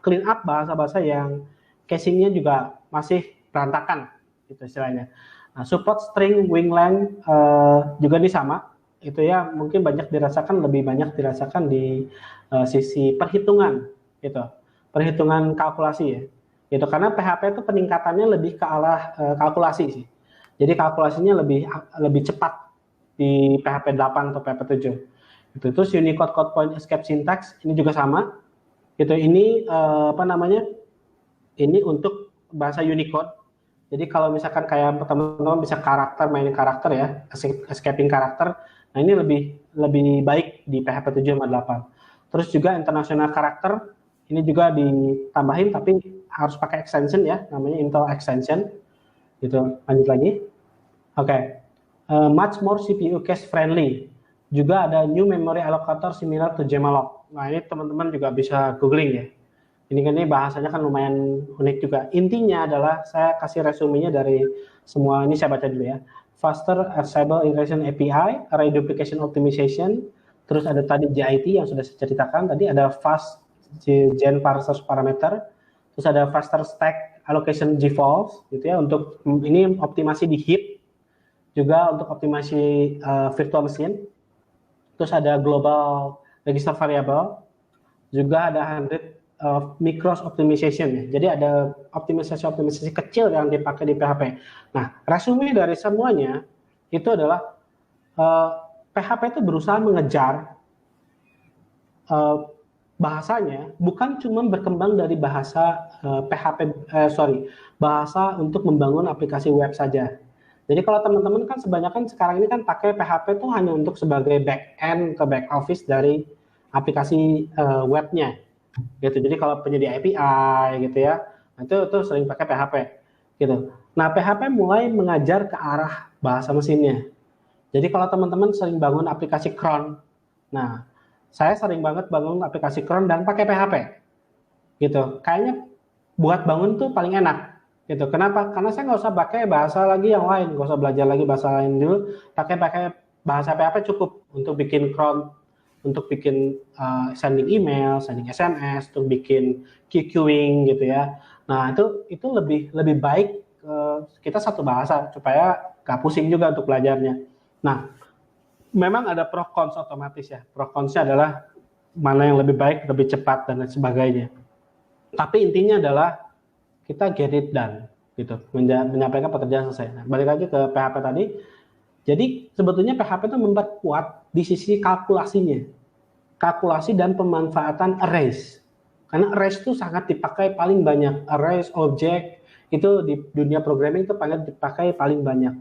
clean up bahasa-bahasa yang casingnya juga masih berantakan, gitu istilahnya. Nah, support string wing length juga ini sama. Itu ya mungkin lebih banyak dirasakan di sisi perhitungan, gitu. Perhitungan kalkulasi ya, gitu. Karena PHP itu peningkatannya lebih ke arah kalkulasi sih. Jadi kalkulasinya lebih cepat di PHP 8 atau PHP 7. Gitu. Terus Unicode Code Point Escape Syntax ini juga sama. Gitu. Ini Ini untuk bahasa Unicode. Jadi kalau misalkan kayak teman-teman bisa mainin karakter ya, escaping karakter. Nah ini lebih baik di PHP 7 sama 8. Terus juga international karakter. Ini juga ditambahin tapi harus pakai extension ya, namanya Intel extension. Gitu. Lanjut lagi. Oke. Much more CPU cache friendly. Juga ada new memory allocator similar to Gemalog. Nah, ini teman-teman juga bisa googling ya. Ini bahasanya kan lumayan unik juga. Intinya adalah saya kasih resumenya dari semua ini, saya baca dulu ya. Faster Addressable Integration API, Array Duplication Optimization, terus ada tadi JIT yang sudah saya ceritakan tadi, ada fast Gen Parsers Parameter, terus ada Faster Stack Allocation GFolts gitu ya, untuk ini optimasi di heap, juga untuk optimasi virtual machine. Terus ada Global Register Variable, juga ada 100 micros optimization ya. Jadi ada optimalisasi kecil yang dipakai di PHP. Nah, resume dari semuanya itu adalah PHP itu berusaha mengejar bahasanya bukan cuma berkembang dari bahasa bahasa untuk membangun aplikasi web saja. Jadi kalau teman-teman kan kebanyakan sekarang ini kan pakai PHP tuh hanya untuk sebagai back end ke back office dari aplikasi webnya gitu. Jadi kalau penyedia API gitu ya, itu sering pakai PHP gitu. Nah, PHP mulai mengajar ke arah bahasa mesinnya. Jadi kalau teman-teman sering bangun aplikasi cron, nah saya sering banget bangun aplikasi cron dan pakai PHP gitu. Kayaknya buat bangun tuh paling enak gitu. Kenapa? Karena saya nggak usah pakai bahasa lagi yang lain, nggak usah belajar lagi bahasa lain dulu. Pakai bahasa PHP cukup untuk bikin cron, untuk bikin sending email, sending SMS, untuk bikin queuing gitu ya. Nah itu lebih baik kita satu bahasa supaya nggak pusing juga untuk belajarnya. Nah memang ada pro cons otomatis ya. Pro consnya adalah mana yang lebih baik, lebih cepat dan lain sebagainya. Tapi intinya adalah kita get it done gitu, menyampaikan pekerjaan selesai. Nah, balik lagi ke PHP tadi. Jadi sebetulnya PHP itu memperkuat di sisi kalkulasinya, kalkulasi dan pemanfaatan arrays. Karena arrays itu sangat dipakai paling banyak. Arrays, objek itu di dunia programming itu dipakai paling banyak.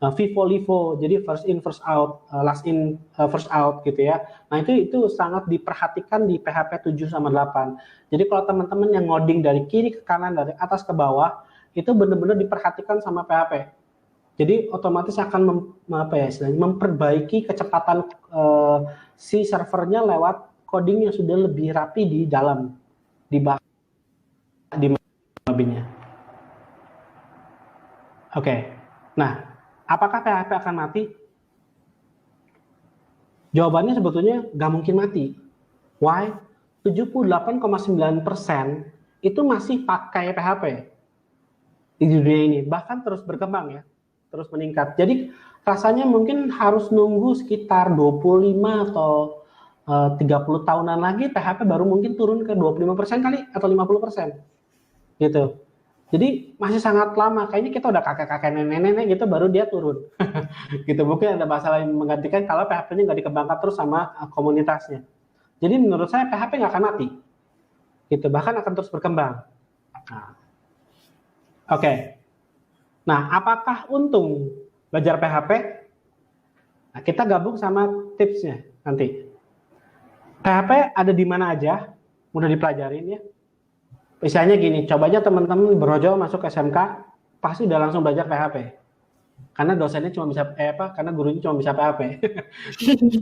FIFO, jadi first in first out, last in first out gitu ya. Nah itu sangat diperhatikan di PHP 7 sama 8. Jadi kalau teman-teman yang ngoding dari kiri ke kanan, dari atas ke bawah, itu benar-benar diperhatikan sama PHP. Jadi otomatis akan memperbaiki kecepatan si servernya lewat coding yang sudah lebih rapi di dalam, di lobbynya. Oke, nah apakah PHP akan mati? Jawabannya sebetulnya nggak mungkin mati. Why? 78,9% itu masih pakai PHP di dunia ini, bahkan terus berkembang ya, terus meningkat. Jadi rasanya mungkin harus nunggu sekitar 25 atau 30 tahunan lagi PHP baru mungkin turun ke 25% kali atau 50% gitu. Jadi masih sangat lama, kayaknya kita udah kakek-kakek nenek-nenek gitu baru dia turun. Gitu, mungkin ada bahasa lain menggantikan kalau PHP-nya nggak dikembangkan terus sama komunitasnya. Jadi menurut saya PHP nggak akan mati. Gitu, bahkan akan terus berkembang. Nah, Oke. Nah, apakah untung belajar PHP? Nah, kita gabung sama tipsnya nanti. PHP ada di mana aja, mudah dipelajarin ya. Misalnya gini, coba aja teman-teman berojo masuk SMK, pasti udah langsung belajar PHP. Karena dosennya cuma bisa karena gurunya cuma bisa PHP.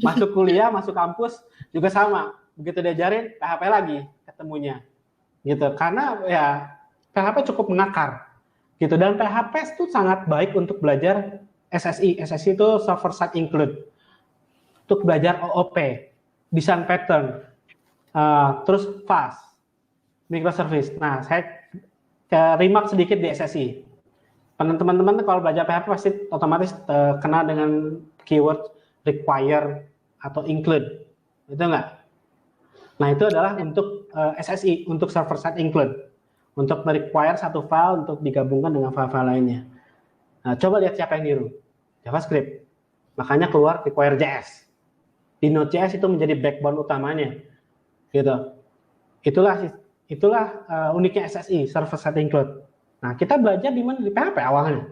Masuk kuliah, masuk kampus juga sama. Begitu diajarin PHP lagi ketemunya. Gitu. Karena ya PHP cukup mengakar. Gitu, dan PHP itu sangat baik untuk belajar SSI. SSI itu server side include. Untuk belajar OOP, design pattern, terus fast, microservice. Nah, saya remark sedikit di SSI. Teman-teman kalau belajar PHP pasti otomatis kenal dengan keyword require atau include. Itu enggak? Nah, itu adalah untuk SSI, untuk server side include. Untuk merequire satu file untuk digabungkan dengan file-file lainnya. Nah, coba lihat siapa yang niru. JavaScript. Makanya keluar require.js. Di Node.js itu menjadi backbone utamanya. Gitu. Itulah uniknya SSI, server side include. Nah, kita belajar di mana? Di PHP awalnya.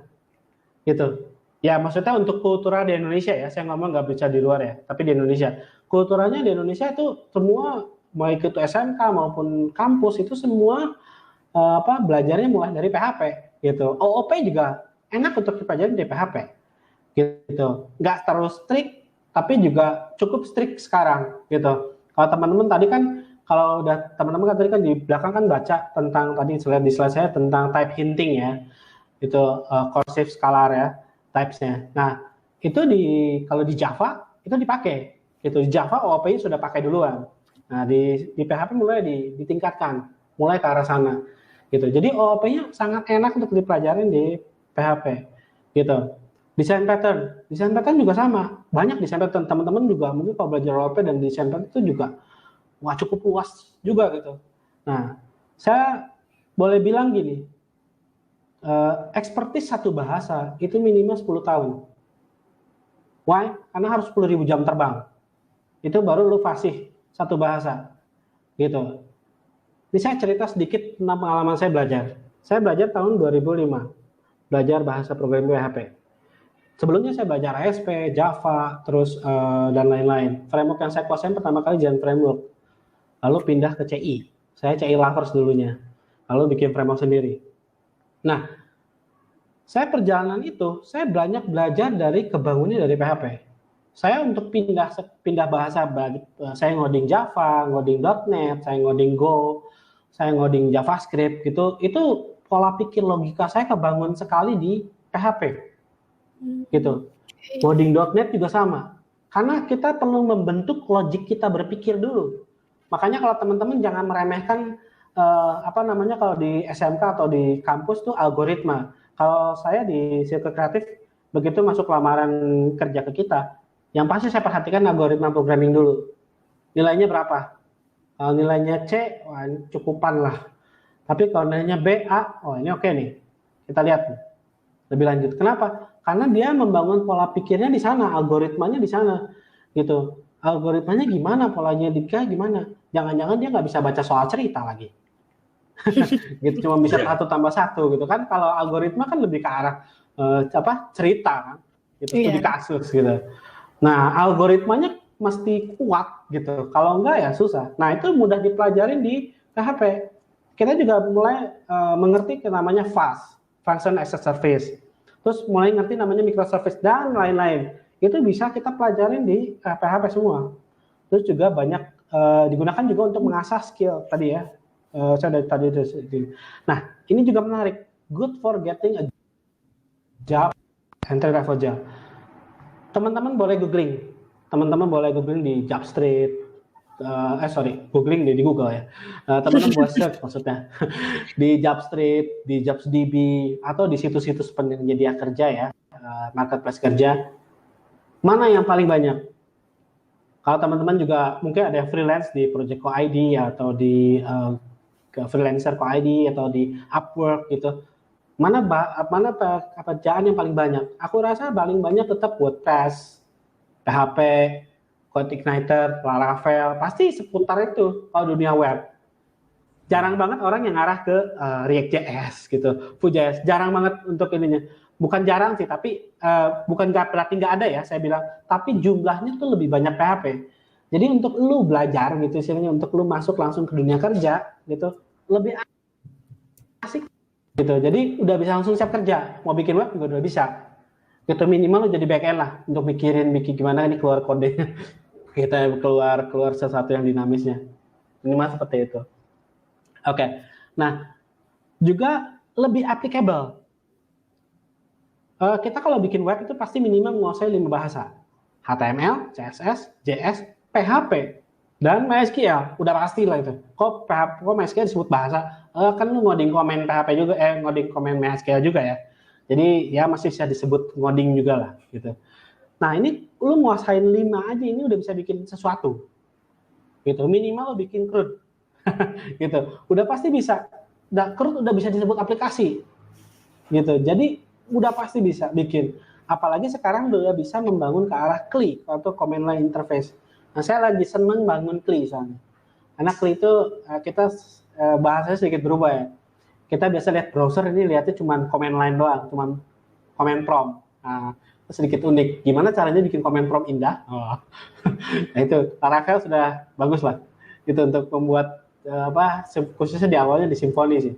Gitu. Ya, maksudnya untuk kultural di Indonesia ya, saya ngomong nggak bisa di luar ya, tapi di Indonesia. Kulturalnya di Indonesia itu semua, baik itu SMK maupun kampus, itu semua belajarnya mulai dari PHP. Gitu. OOP juga enak untuk dipelajari di PHP. Gitu. Nggak terus strict, tapi juga cukup strict sekarang. Gitu. Kalau teman-teman tadi kan, kalau udah teman-teman kan tadi kan di belakang kan baca tentang tadi di slide saya tentang type hinting ya, itu cursive scalar ya types-nya. Nah itu kalau di Java itu dipakai, itu di Java OOP-nya sudah pakai duluan. Nah di PHP mulai ditingkatkan, mulai ke arah sana, gitu. Jadi OOP-nya sangat enak untuk dipelajarin di PHP, gitu. Design pattern juga sama, banyak design pattern. Teman-teman juga mungkin kalau belajar OOP dan design pattern itu juga cukup luas juga gitu. Nah, saya boleh bilang gini, expertise satu bahasa itu minimal 10 tahun. Why? Karena harus 10.000 jam terbang. Itu baru lu fasih satu bahasa. Gitu. Ini saya cerita sedikit tentang pengalaman saya belajar. Saya belajar tahun 2005. Belajar bahasa programming PHP. Sebelumnya saya belajar ASP, Java, terus dan lain-lain. Framework yang saya kuasain pertama kali Zen Framework. Lalu pindah ke CI. Saya CI lovers dulunya. Lalu bikin framework sendiri. Nah, saya perjalanan itu, saya banyak belajar dari kebangunnya dari PHP. Saya untuk pindah bahasa, saya ngoding Java, ngoding .NET, saya ngoding Go, saya ngoding JavaScript gitu. Itu pola pikir logika saya kebangun sekali di PHP. Gitu. Ngoding .NET juga sama. Karena kita perlu membentuk logik kita berpikir dulu. Makanya kalau teman-teman jangan meremehkan kalau di SMK atau di kampus tuh algoritma. Kalau saya di Circle Kreatif begitu masuk lamaran kerja ke kita, yang pasti saya perhatikan algoritma programming dulu. Nilainya berapa? Kalau nilainya C, wah cukupan lah. Tapi kalau nilainya B, A, oh ini oke nih. Kita lihat lebih lanjut. Kenapa? Karena dia membangun pola pikirnya di sana, algoritmanya di sana, gitu. Algoritmanya gimana, polanya gimana? Jangan-jangan dia nggak bisa baca soal cerita lagi, gitu. Cuma bisa 1 tambah 1, gitu kan? Kalau algoritma kan lebih ke arah cerita, kan? Gitu, studi kasus, gitu. Nah, algoritmanya mesti kuat, gitu. Kalau enggak ya susah. Nah, itu mudah dipelajarin di PHP. Kita juga mulai mengerti namanya FAS, Function as a Service. Terus mulai ngerti namanya microservice dan lain-lain. Itu bisa kita pelajarin di PHP semua. Terus juga banyak digunakan juga untuk mengasah skill tadi ya. Saya tadi. Nah, ini juga menarik. Good for getting a job, entry level job. Teman-teman boleh googling di Jobstreet. Googling di Google ya. Teman-teman boleh search maksudnya di Jobstreet, di JobsDB, atau di situs-situs penyedia kerja ya, marketplace kerja. Mana yang paling banyak? Kalau teman-teman juga mungkin ada yang freelance di Project Co-ID atau di Freelancer Co-ID atau di Upwork gitu. Mana pekerjaan yang paling banyak? Aku rasa paling banyak tetap WordPress, PHP, CodeIgniter, Laravel, pasti seputar itu kalau dunia web. Jarang banget orang yang ngarah ke React.js gitu, Vue.js, jarang banget untuk ininya. Bukan jarang sih, tapi bukan berarti nggak ada ya, saya bilang. Tapi jumlahnya tuh lebih banyak PHP. Jadi untuk lu belajar gitu, istilahnya untuk lu masuk langsung ke dunia kerja gitu, lebih asik gitu. Jadi udah bisa langsung siap kerja, mau bikin web juga udah bisa. Gitu minimal lu jadi back end lah untuk bikin gimana ini keluar kodenya. Kita keluar sesuatu yang dinamisnya. Minimal seperti itu. Oke. Nah, juga lebih applicable. Kita kalau bikin web itu pasti minimal menguasai 5 bahasa. HTML, CSS, JS, PHP, dan MySQL. Udah pasti lah itu. Kok MySQL disebut bahasa? Kan lu ngoding komen PHP juga, ngoding komen MySQL juga ya. Jadi ya masih bisa disebut ngoding juga lah gitu. Nah ini lu nguasain 5 aja ini udah bisa bikin sesuatu. Gitu. Minimal lu bikin CRUD. Gitu. Udah pasti bisa. CRUD udah bisa disebut aplikasi. Gitu. Jadi udah pasti bisa bikin. Apalagi sekarang udah bisa membangun ke arah CLI atau Command Line Interface. Nah, saya lagi seneng bangun CLI soalnya. Karena CLI itu kita bahasanya sedikit berubah ya. Kita biasa lihat browser ini lihatnya cuma command line doang, cuma command prompt. Nah, sedikit unik. Gimana caranya bikin command prompt indah? Oh. Nah itu Laravel sudah bagus lah. Itu untuk membuat khususnya di awalnya di Symfony sih.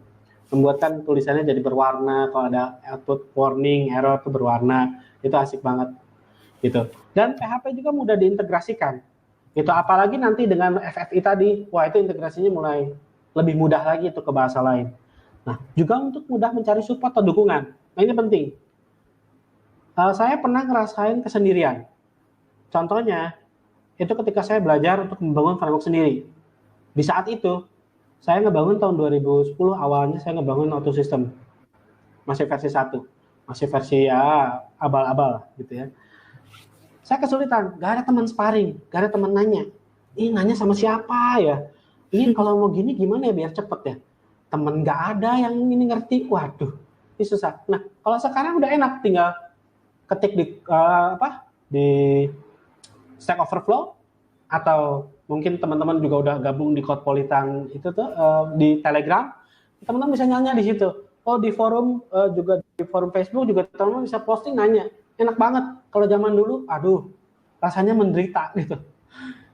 Membuatkan tulisannya jadi berwarna, kalau ada output warning, error itu berwarna. Itu asik banget. Gitu. Dan PHP juga mudah diintegrasikan. Itu apalagi nanti dengan FFI tadi, wah itu integrasinya mulai lebih mudah lagi itu ke bahasa lain. Nah, juga untuk mudah mencari support atau dukungan. Nah, ini penting. Saya pernah ngerasain kesendirian. Contohnya, itu ketika saya belajar untuk membangun framework sendiri. Di saat itu, saya ngebangun tahun 2010, awalnya saya ngebangun AutoSystem. Masih versi 1. Masih versi ya abal-abal gitu ya. Saya kesulitan, gak ada teman sparring, gak ada teman nanya. Ini nanya sama siapa ya? Ini kalau mau gini gimana ya biar cepet ya? Temen nggak ada yang ini ngerti, waduh, ini susah. Nah, kalau sekarang udah enak, tinggal ketik di Stack Overflow, atau mungkin teman-teman juga udah gabung di Codepolitan itu tuh di Telegram, teman-teman bisa nanya di situ. Oh di forum juga di forum Facebook juga teman-teman bisa posting nanya, enak banget. Kalau zaman dulu, aduh, rasanya menderita gitu.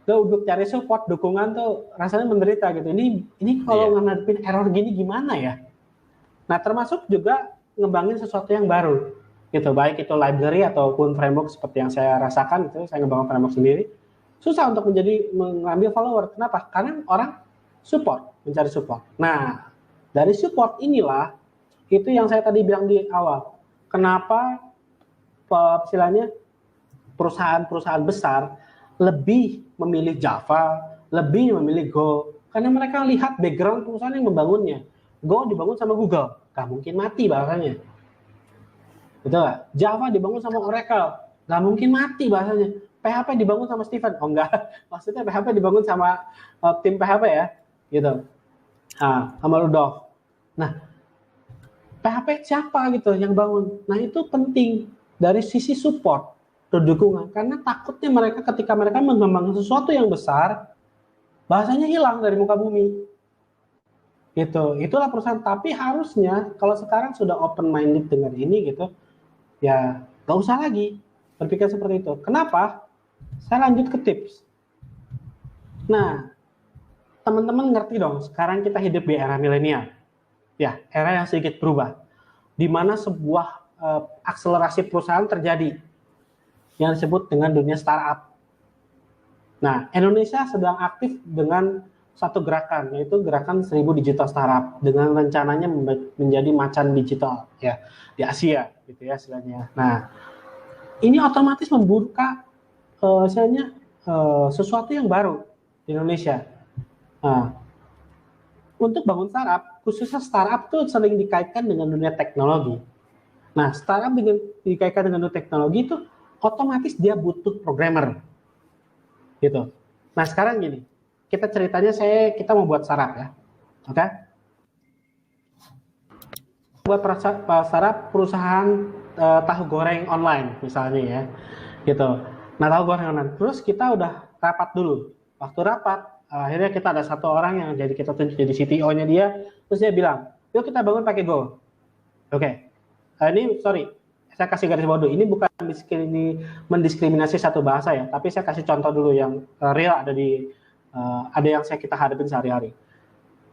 Untuk cari support, dukungan tuh rasanya menderita gitu. Ini kalau ngadepin error gini gimana ya? Nah, termasuk juga ngembangin sesuatu yang baru gitu, baik itu library ataupun framework seperti yang saya rasakan itu, saya ngebangun framework sendiri. Susah untuk mengambil follower. Kenapa? Karena orang mencari support. Nah, dari support inilah itu yang saya tadi bilang di awal. Kenapa istilahnya perusahaan-perusahaan besar lebih memilih Java, lebih memilih Go, karena mereka lihat background perusahaan yang membangunnya. Go dibangun sama Google, gak mungkin mati bahasanya. Betul gak? Java dibangun sama Oracle, gak mungkin mati bahasanya. PHP dibangun sama Stephen, oh enggak, maksudnya PHP dibangun sama tim PHP ya, gitu. Nah, sama Rudolf. Nah, PHP siapa gitu yang bangun? Nah, itu penting dari sisi support, dukungan, karena takutnya mereka ketika mereka mengembangkan sesuatu yang besar, bahasanya hilang dari muka bumi. Itulah perusahaan. Tapi harusnya kalau sekarang sudah open minded dengan ini gitu, ya nggak usah lagi berpikir seperti itu. Kenapa? Saya lanjut ke tips. Nah, teman-teman ngerti dong, sekarang kita hidup di era milenial. Ya, era yang sedikit berubah. Di mana sebuah akselerasi perusahaan terjadi yang disebut dengan dunia startup. Nah, Indonesia sedang aktif dengan satu gerakan, yaitu gerakan 1000 digital startup dengan rencananya menjadi macan digital ya di Asia gitu ya istilahnya. Nah, ini otomatis membuka sesuatu yang baru di Indonesia. Nah, untuk bangun startup, khususnya startup tuh sering dikaitkan dengan dunia teknologi. Nah, startup dikaitkan dengan dunia teknologi itu otomatis dia butuh programmer, gitu. Nah, sekarang gini, kita mau buat startup ya, oke? Buat startup perusahaan tahu goreng online misalnya ya, gitu. Nah, tahu goreng online. Terus kita udah rapat dulu. Waktu rapat, akhirnya kita ada satu orang yang kita tunjuk jadi CTO-nya dia, terus dia bilang, yuk kita bangun pakai Go. Oke. Ini sorry, saya kasih garis bawah dulu. Ini bukan mendiskriminasi satu bahasa ya, tapi saya kasih contoh dulu yang real ada yang kita hadapin sehari-hari.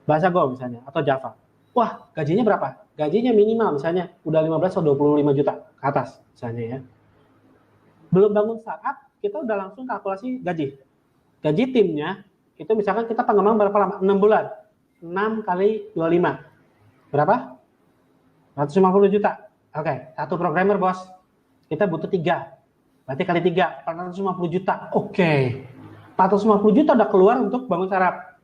Bahasa Go misalnya atau Java. Wah, gajinya berapa? Gajinya minimal misalnya udah 15 atau 25 juta ke atas misalnya ya. Belum bangun startup, kita udah langsung kalkulasi gaji. Gaji timnya itu misalkan kita pengembangan berapa lama? 6 bulan. 6 kali 25. Berapa? 150 juta. Oke, satu programmer bos. Kita butuh 3. Berarti kali 3, 450 juta. Oke. 450 juta udah keluar untuk bangun startup.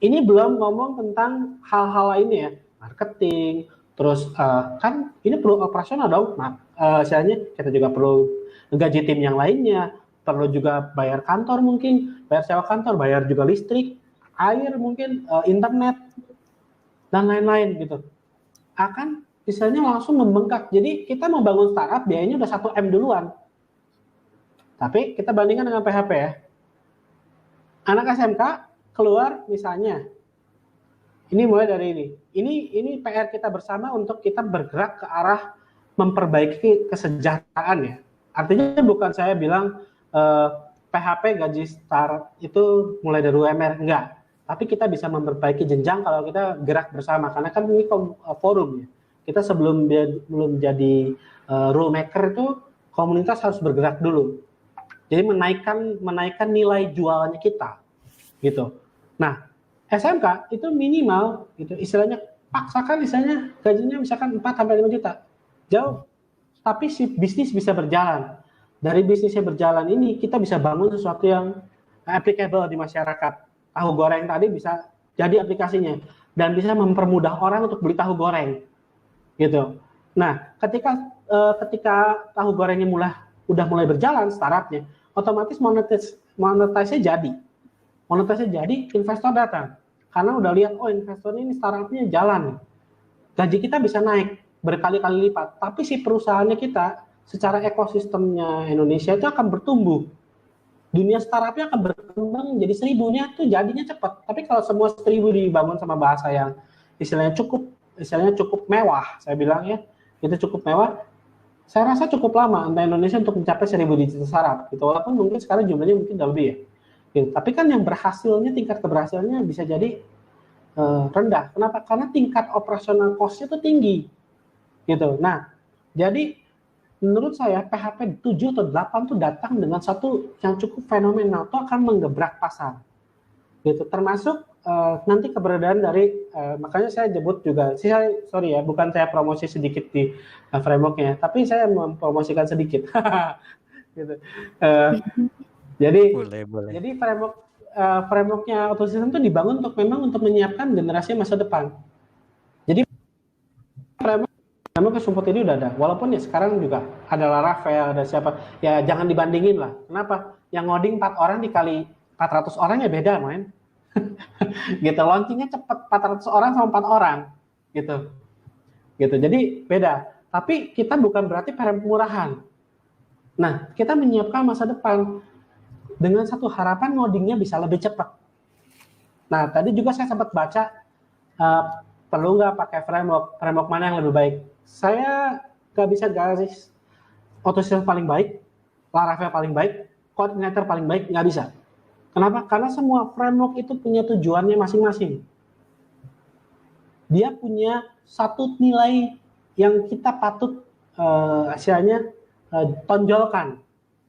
Ini belum ngomong tentang hal-hal lainnya ya. Marketing, terus kan ini perlu operasional dong. Misalnya kita juga perlu gaji tim yang lainnya, perlu juga bayar kantor mungkin, bayar sewa kantor, bayar juga listrik, air mungkin, internet, dan lain-lain gitu. Akan misalnya langsung membengkak. Jadi kita mau bangun startup biayanya udah 1M duluan. Tapi kita bandingkan dengan PHP ya. Anak SMK keluar misalnya, ini mulai dari ini. Ini PR kita bersama untuk kita bergerak ke arah memperbaiki kesejahteraan ya. Artinya bukan saya bilang PHP gaji start itu mulai dari UMR, enggak. Tapi kita bisa memperbaiki jenjang kalau kita gerak bersama. Karena kan ini forum ya. Kita sebelum belum jadi rule maker itu komunitas harus bergerak dulu. Jadi menaikkan nilai jualnya kita, gitu. Nah, SMK itu minimal, gitu. Istilahnya paksakan misalnya gajinya misalkan 4 sampai 5 juta. Jauh. Tapi si bisnis bisa berjalan. Dari bisnisnya berjalan ini kita bisa bangun sesuatu yang applicable di masyarakat. Tahu goreng tadi bisa jadi aplikasinya dan bisa mempermudah orang untuk beli tahu goreng. Gitu. Nah, ketika tahu gorengnya udah mulai berjalan startupnya, otomatis monetisasi jadi. Monetisasi jadi, investor datang. Karena udah lihat, oh investor ini startupnya jalan. Gaji kita bisa naik berkali-kali lipat. Tapi si perusahaannya kita, secara ekosistemnya Indonesia itu akan bertumbuh. Dunia startupnya akan berkembang jadi 1000-nya tuh jadinya cepat. Tapi kalau semua 1000 dibangun sama bahasa yang istilahnya cukup mewah, saya bilang ya, itu cukup mewah, saya rasa cukup lama untuk Indonesia untuk mencapai 1000 digital startup gitu. Walaupun mungkin sekarang jumlahnya mungkin udah lebih ya. Gitu. Tapi kan yang berhasilnya, tingkat keberhasilannya bisa jadi rendah. Kenapa? Karena tingkat operasional cost-nya itu tinggi. Gitu. Nah, jadi menurut saya PHP 7 atau 8 itu datang dengan satu yang cukup fenomenal, itu akan menggebrak pasar. Gitu. Termasuk nanti keberadaan dari makanya saya sebut juga, sorry ya, bukan saya promosi sedikit di frameworknya, tapi saya mempromosikan sedikit. Gitu. Jadi Boleh. jadi frameworknya Autosystem itu dibangun untuk memang untuk menyiapkan generasi masa depan. Jadi framework support ini udah ada, walaupun ya sekarang juga ada Laravel, ada siapa, ya jangan dibandingin lah. Kenapa? Yang ngoding 4 orang dikali 400 orang ya beda, main. Gitu, launchingnya cepat, 400 orang sama 4 orang, gitu. Jadi beda. Tapi kita bukan berarti murahan. Nah, kita menyiapkan masa depan dengan satu harapan ngodingnya bisa lebih cepat. Nah, tadi juga saya sempat baca perlu nggak pakai framework mana yang lebih baik. Saya nggak bisa garis Autosystem paling baik, Laravel paling baik, Coordinator paling baik, nggak bisa. Kenapa? Karena semua framework itu punya tujuannya masing-masing. Dia punya satu nilai yang kita patut tonjolkan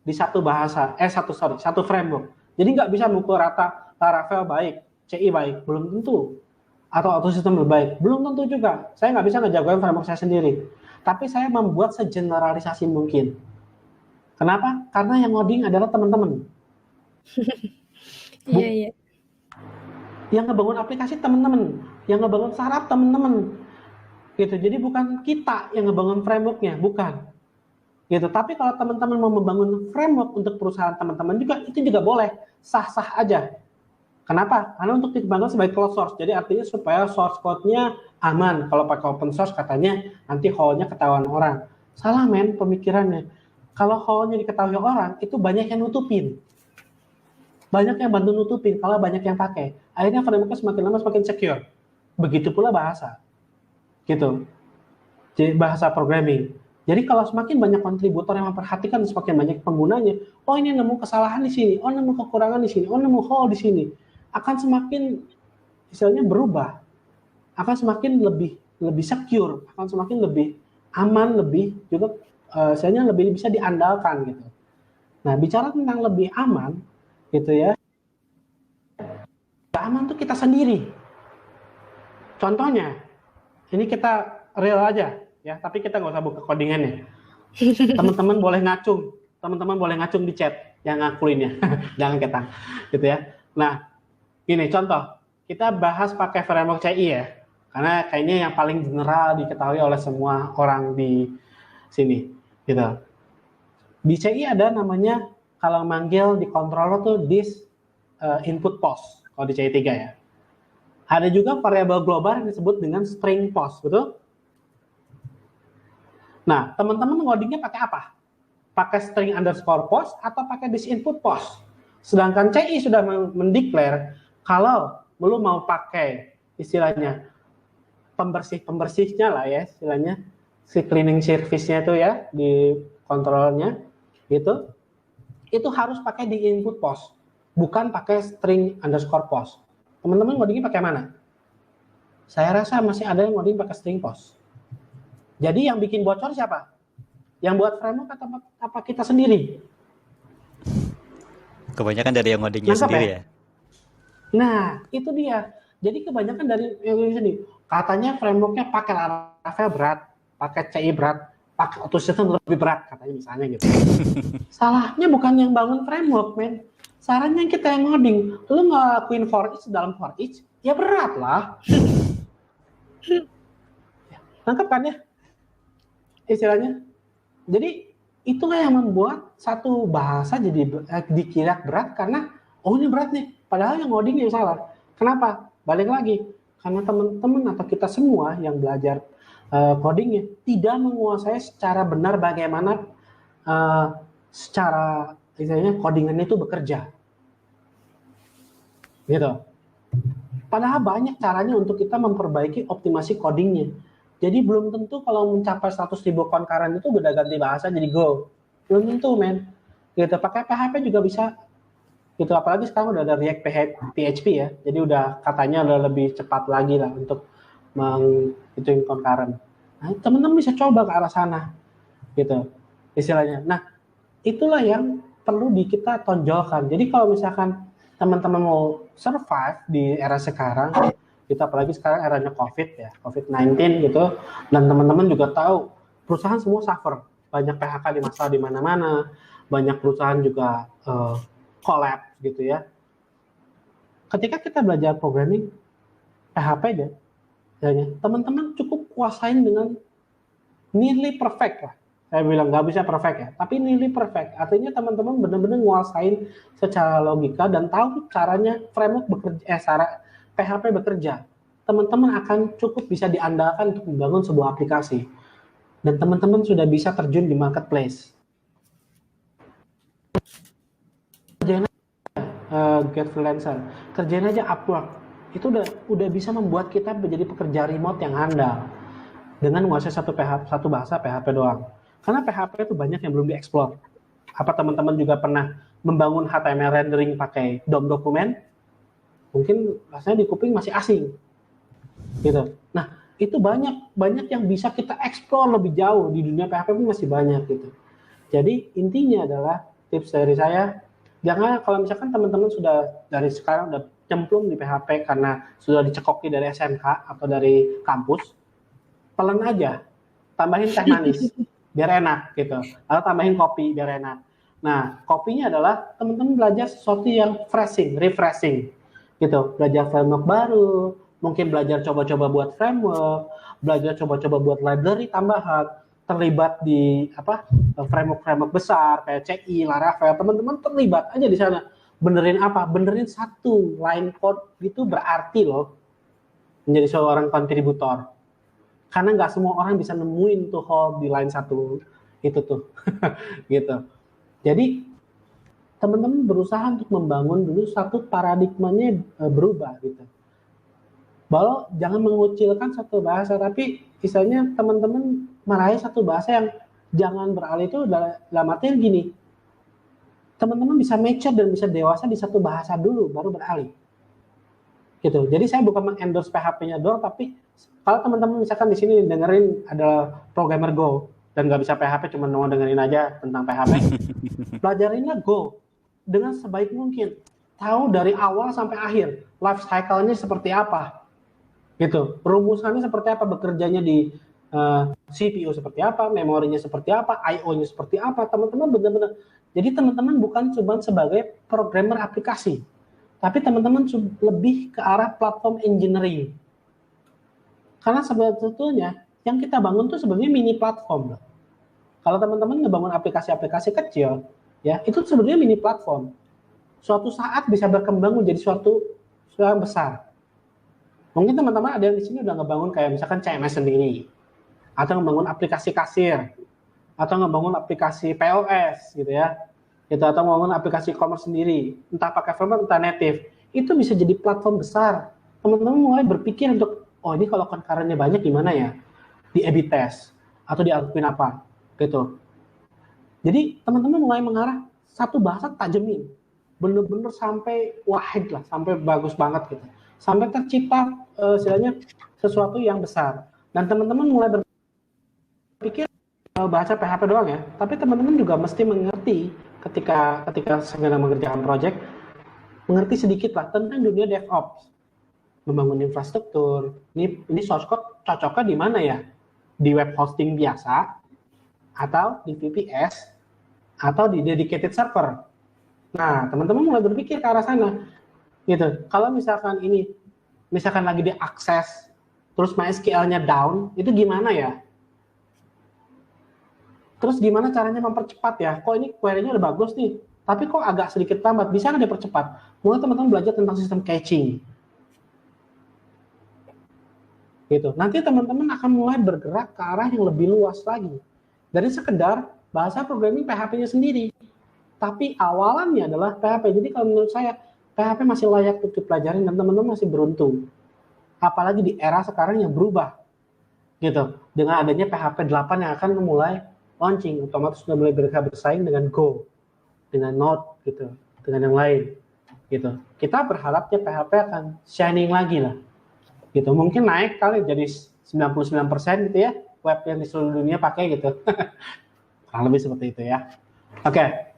di satu bahasa, satu framework. Jadi nggak bisa mukul rata Laravel baik, CI baik, belum tentu. Atau Autosystem lebih baik, belum tentu juga. Saya nggak bisa ngejagoin framework saya sendiri. Tapi saya membuat segeneralisasi mungkin. Kenapa? Karena yang ngoding adalah teman-teman. Iya. Yang ngebangun aplikasi teman-teman, yang ngebangun startup teman-teman. Gitu. Jadi bukan kita yang ngebangun frameworknya, bukan. Gitu. Tapi kalau teman-teman mau membangun framework untuk perusahaan teman-teman juga, itu juga boleh, sah-sah aja. Kenapa? Karena untuk dibangun sebagai closed source. Jadi artinya supaya source code-nya aman. Kalau pakai open source katanya nanti hole-nya ketahuan orang. Salah men pemikirannya. Kalau hole-nya diketahui orang, itu banyak yang nutupin. Banyak yang bantu nutupin kalau banyak yang pakai. Akhirnya framework semakin lama semakin secure. Begitu pula bahasa. Gitu. Jadi bahasa programming. Jadi kalau semakin banyak kontributor yang memperhatikan, semakin banyak penggunanya, oh ini nemu kesalahan di sini, oh nemu kekurangan di sini, oh nemu hole di sini, akan semakin misalnya berubah, akan semakin lebih secure, akan semakin lebih aman, lebih juga misalnya lebih bisa diandalkan gitu. Nah, bicara tentang lebih aman gitu ya. Aman tuh kita sendiri. Contohnya, ini kita real aja ya, tapi kita nggak usah buka codingannya. Teman-teman boleh ngacung di chat yang ngakuinnya, jangan ketang, gitu ya. Nah, ini contoh, kita bahas pakai framework CI ya, karena kayaknya yang paling general diketahui oleh semua orang di sini, gitu. Di CI ada namanya kalau manggil di controller tuh this input post, kalau di CI 3 ya. Ada juga variabel global yang disebut dengan string post, betul? Nah, teman-teman ngodingnya pakai apa? Pakai string underscore post atau pakai this input post? Sedangkan CI sudah mendeklar kalau lu mau pakai istilahnya pembersihnya lah ya, istilahnya si cleaning service-nya itu ya di kontrolnya itu harus pakai di input post, bukan pakai string underscore post. Teman-teman ngodingnya pakai mana? Saya rasa masih ada yang ngoding pakai string post. Jadi yang bikin bocor siapa? Yang buat framework atau apa kita sendiri? Kebanyakan dari yang ngodingnya sendiri ya? Nah, itu dia. Jadi kebanyakan dari yang sini. Katanya frameworknya pakai Laravel berat, pakai CI berat, pakai Autosystem lebih berat, katanya misalnya gitu. Salahnya bukan yang bangun framework, men. Sarannya kita yang ngoding. Lu ngelakuin for each dalam for each, ya berat lah. Nangkep kan ya? Istilahnya. Jadi itulah yang membuat satu bahasa jadi dikira berat karena oh ini berat nih, padahal yang ngoding yang salah. Kenapa? Balik lagi, karena teman-teman atau kita semua yang belajar codingnya tidak menguasai secara benar bagaimana secara istilahnya codingan itu bekerja. Gitu. Padahal banyak caranya untuk kita memperbaiki optimasi codingnya. Jadi belum tentu kalau mencapai 100.000 concurrent itu udah ganti bahasa jadi Go. Belum tentu, men. Gitu, pakai PHP juga bisa. Gitu, apalagi sekarang udah ada React PHP ya. Jadi udah katanya udah lebih cepat lagi lah untuk menghitungin concurrent. Nah, teman-teman bisa coba ke arah sana. Gitu, istilahnya. Nah, itulah yang perlu kita tonjolkan. Jadi kalau misalkan teman-teman mau survive di era sekarang, gitu, apalagi sekarang eranya COVID-19 gitu, dan teman-teman juga tahu perusahaan semua suffer, banyak PHK di masa di mana-mana, banyak perusahaan juga collapse gitu ya. Ketika kita belajar programming PHP aja, teman-teman cukup kuasain dengan nearly perfect lah. Saya bilang nggak bisa perfect ya, tapi nearly perfect. Artinya teman-teman benar-benar nguasain secara logika dan tahu caranya framework bekerja, PHP bekerja. Teman-teman akan cukup bisa diandalkan untuk membangun sebuah aplikasi. Dan teman-teman sudah bisa terjun di marketplace. Kerjain aja Get Freelancer, kerjain aja Upwork. Itu udah bisa membuat kita menjadi pekerja remote yang handal dengan menguasai satu bahasa PHP doang. Karena PHP itu banyak yang belum dieksplor. Apa teman-teman juga pernah membangun HTML rendering pakai DOM dokumen? Mungkin rasanya di kuping masih asing. Gitu. Nah, itu banyak yang bisa kita eksplor lebih jauh di dunia PHP pun masih banyak gitu. Jadi intinya adalah tips dari saya, jangan kalau misalkan teman-teman sudah dari sekarang udah cemplung di PHP karena sudah dicekoki dari SMK atau dari kampus, pelan aja, tambahin teh manis biar enak gitu, atau tambahin kopi biar enak. Nah, kopinya adalah teman-teman belajar sesuatu yang refreshing gitu, belajar framework baru, mungkin belajar coba-coba buat framework, belajar coba-coba buat library tambahan, terlibat di framework besar kayak CI, Laravel, teman-teman terlibat aja di sana. Benerin apa? Benerin satu line code gitu berarti loh menjadi seorang kontributor. Karena nggak semua orang bisa nemuin tuh hole di line satu itu tuh, gitu. Jadi teman-teman berusaha untuk membangun dulu satu paradigmanya berubah gitu. Bahwa jangan mengucilkan satu bahasa, tapi misalnya teman-teman meraih satu bahasa yang jangan beralih itu dalam artian gini, teman-teman bisa mature dan bisa dewasa di satu bahasa dulu, baru beralih. Gitu. Jadi saya bukan mengendorse PHP-nya doang, tapi kalau teman-teman misalkan di sini dengerin adalah programmer Go dan nggak bisa PHP, cuma mau dengerin aja tentang PHP, pelajarinlah Go dengan sebaik mungkin. Tahu dari awal sampai akhir, life cycle-nya seperti apa, gitu. Rumusannya seperti apa, bekerjanya di CPU seperti apa, memorinya seperti apa, I/O-nya seperti apa, teman-teman benar-benar. Jadi teman-teman bukan cuma sebagai programmer aplikasi, tapi teman-teman lebih ke arah platform engineering. Karena sebetulnya yang kita bangun tuh sebenarnya mini platform. Kalau teman-teman ngebangun aplikasi-aplikasi kecil, ya itu sebenarnya mini platform. Suatu saat bisa berkembang menjadi suatu yang besar. Mungkin teman-teman ada yang di sini udah ngebangun kayak misalkan CMS sendiri, atau ngebangun aplikasi kasir, atau ngebangun aplikasi POS gitu ya, gitu, atau ngebangun aplikasi e-commerce sendiri, entah pakai framework entah native, itu bisa jadi platform besar. Teman-teman mulai berpikir untuk, oh ini kalau concurrent-nya banyak gimana ya, di A/B test atau dilakuin apa, gitu. Jadi teman-teman mulai mengarah satu bahasa tajemin, bener-bener sampai wahid lah, sampai bagus banget gitu, sampai tercipta istilahnya sesuatu yang besar. Dan teman-teman mulai berpikir bahasa PHP doang ya, tapi teman-teman juga mesti mengerti ketika sedang mengerjakan project, mengerti sedikit lah tentang dunia DevOps, membangun infrastruktur. Ini source code cocoknya di mana ya? Di web hosting biasa, atau di VPS, atau di dedicated server. Nah, teman-teman mulai berpikir ke arah sana. Gitu. Kalau misalkan lagi diakses, terus MySQL-nya down, itu gimana ya? Terus gimana caranya mempercepat ya? Kok ini query-nya udah bagus nih, tapi kok agak sedikit lambat, bisa nggak dipercepat? Mulai teman-teman belajar tentang sistem caching. Gitu. Nanti teman-teman akan mulai bergerak ke arah yang lebih luas lagi. Dari sekedar bahasa programming PHP-nya sendiri. Tapi awalannya adalah PHP. Jadi kalau menurut saya, PHP masih layak untuk dipelajari dan teman-teman masih beruntung. Apalagi di era sekarang yang berubah. gitu. Dengan adanya PHP 8 yang akan mulai launching, otomatis sudah mulai bersaing dengan Go, dengan Node gitu, dengan yang lain gitu. Kita berharapnya PHP akan shining lagi lah gitu. Mungkin naik kali jadi 99% gitu ya, web yang di seluruh dunia pakai gitu. Kurang lebih seperti itu ya. Oke.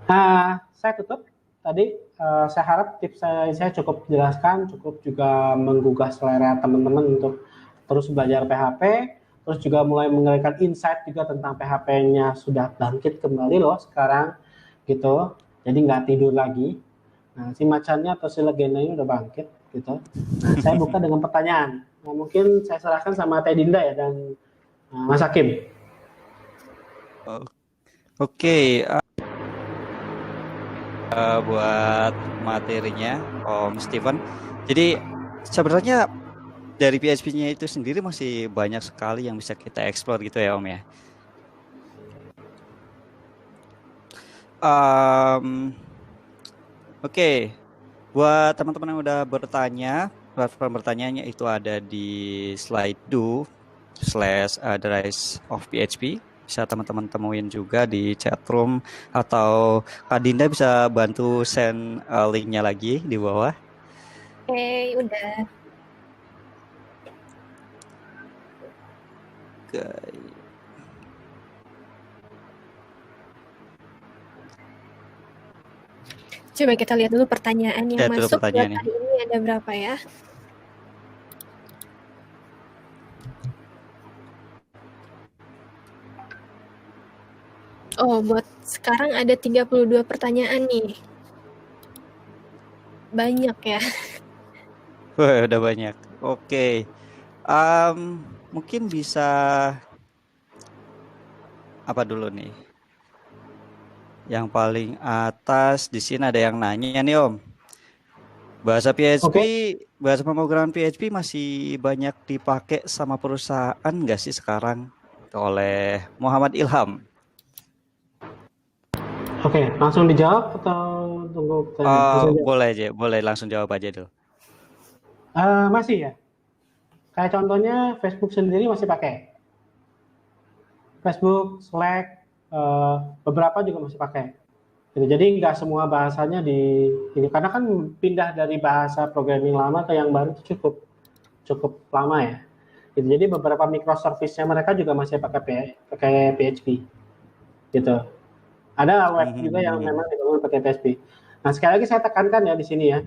Nah, saya tutup tadi. Saya harap tips saya cukup jelaskan, cukup juga menggugah selera teman-teman untuk terus belajar PHP, terus juga mulai mengalirkan insight juga tentang PHP-nya sudah bangkit kembali loh sekarang gitu. Jadi nggak tidur lagi. Nah, si macannya atau si legendanya udah bangkit gitu. Nah, saya buka dengan pertanyaan. Nah, mungkin saya serahkan sama Teh Dinda ya dan Mas Hakim. Oke, buat materinya Om Steven. Jadi sebenarnya dari PHP-nya itu sendiri masih banyak sekali yang bisa kita explore gitu ya Om ya. Oke. Buat teman-teman yang udah bertanya, platform bertanyanya itu ada di Slido/the rise of PHP. Bisa teman-teman temuin juga di chatroom, atau Kak Dinda bisa bantu send linknya lagi di bawah. Oke, udah. Oke. Coba kita lihat dulu pertanyaan yang masuk buat pertanyaan hari ini ada berapa ya. Oh, buat sekarang ada 32 pertanyaan nih. Banyak ya. Wah, udah banyak. Oke. Mungkin bisa apa dulu nih? Yang paling atas di sini ada yang nanya nih Om. Bahasa PHP, bahasa pemrograman PHP masih banyak dipakai sama perusahaan nggak sih sekarang? Oleh Muhammad Ilham. Oke, langsung dijawab atau tunggu? Boleh aja, boleh langsung jawab aja dulu. Masih ya. Kayak contohnya Facebook sendiri masih pakai. Facebook, Slack, beberapa juga masih pakai. Jadi nggak semua bahasanya ini karena kan pindah dari bahasa programming lama ke yang baru itu cukup lama ya. Jadi beberapa microservice-nya mereka juga masih pakai PHP. Gitu. Ada web juga yang memang dibangun pakai PHP. Nah, sekali lagi saya tekankan ya di sini ya.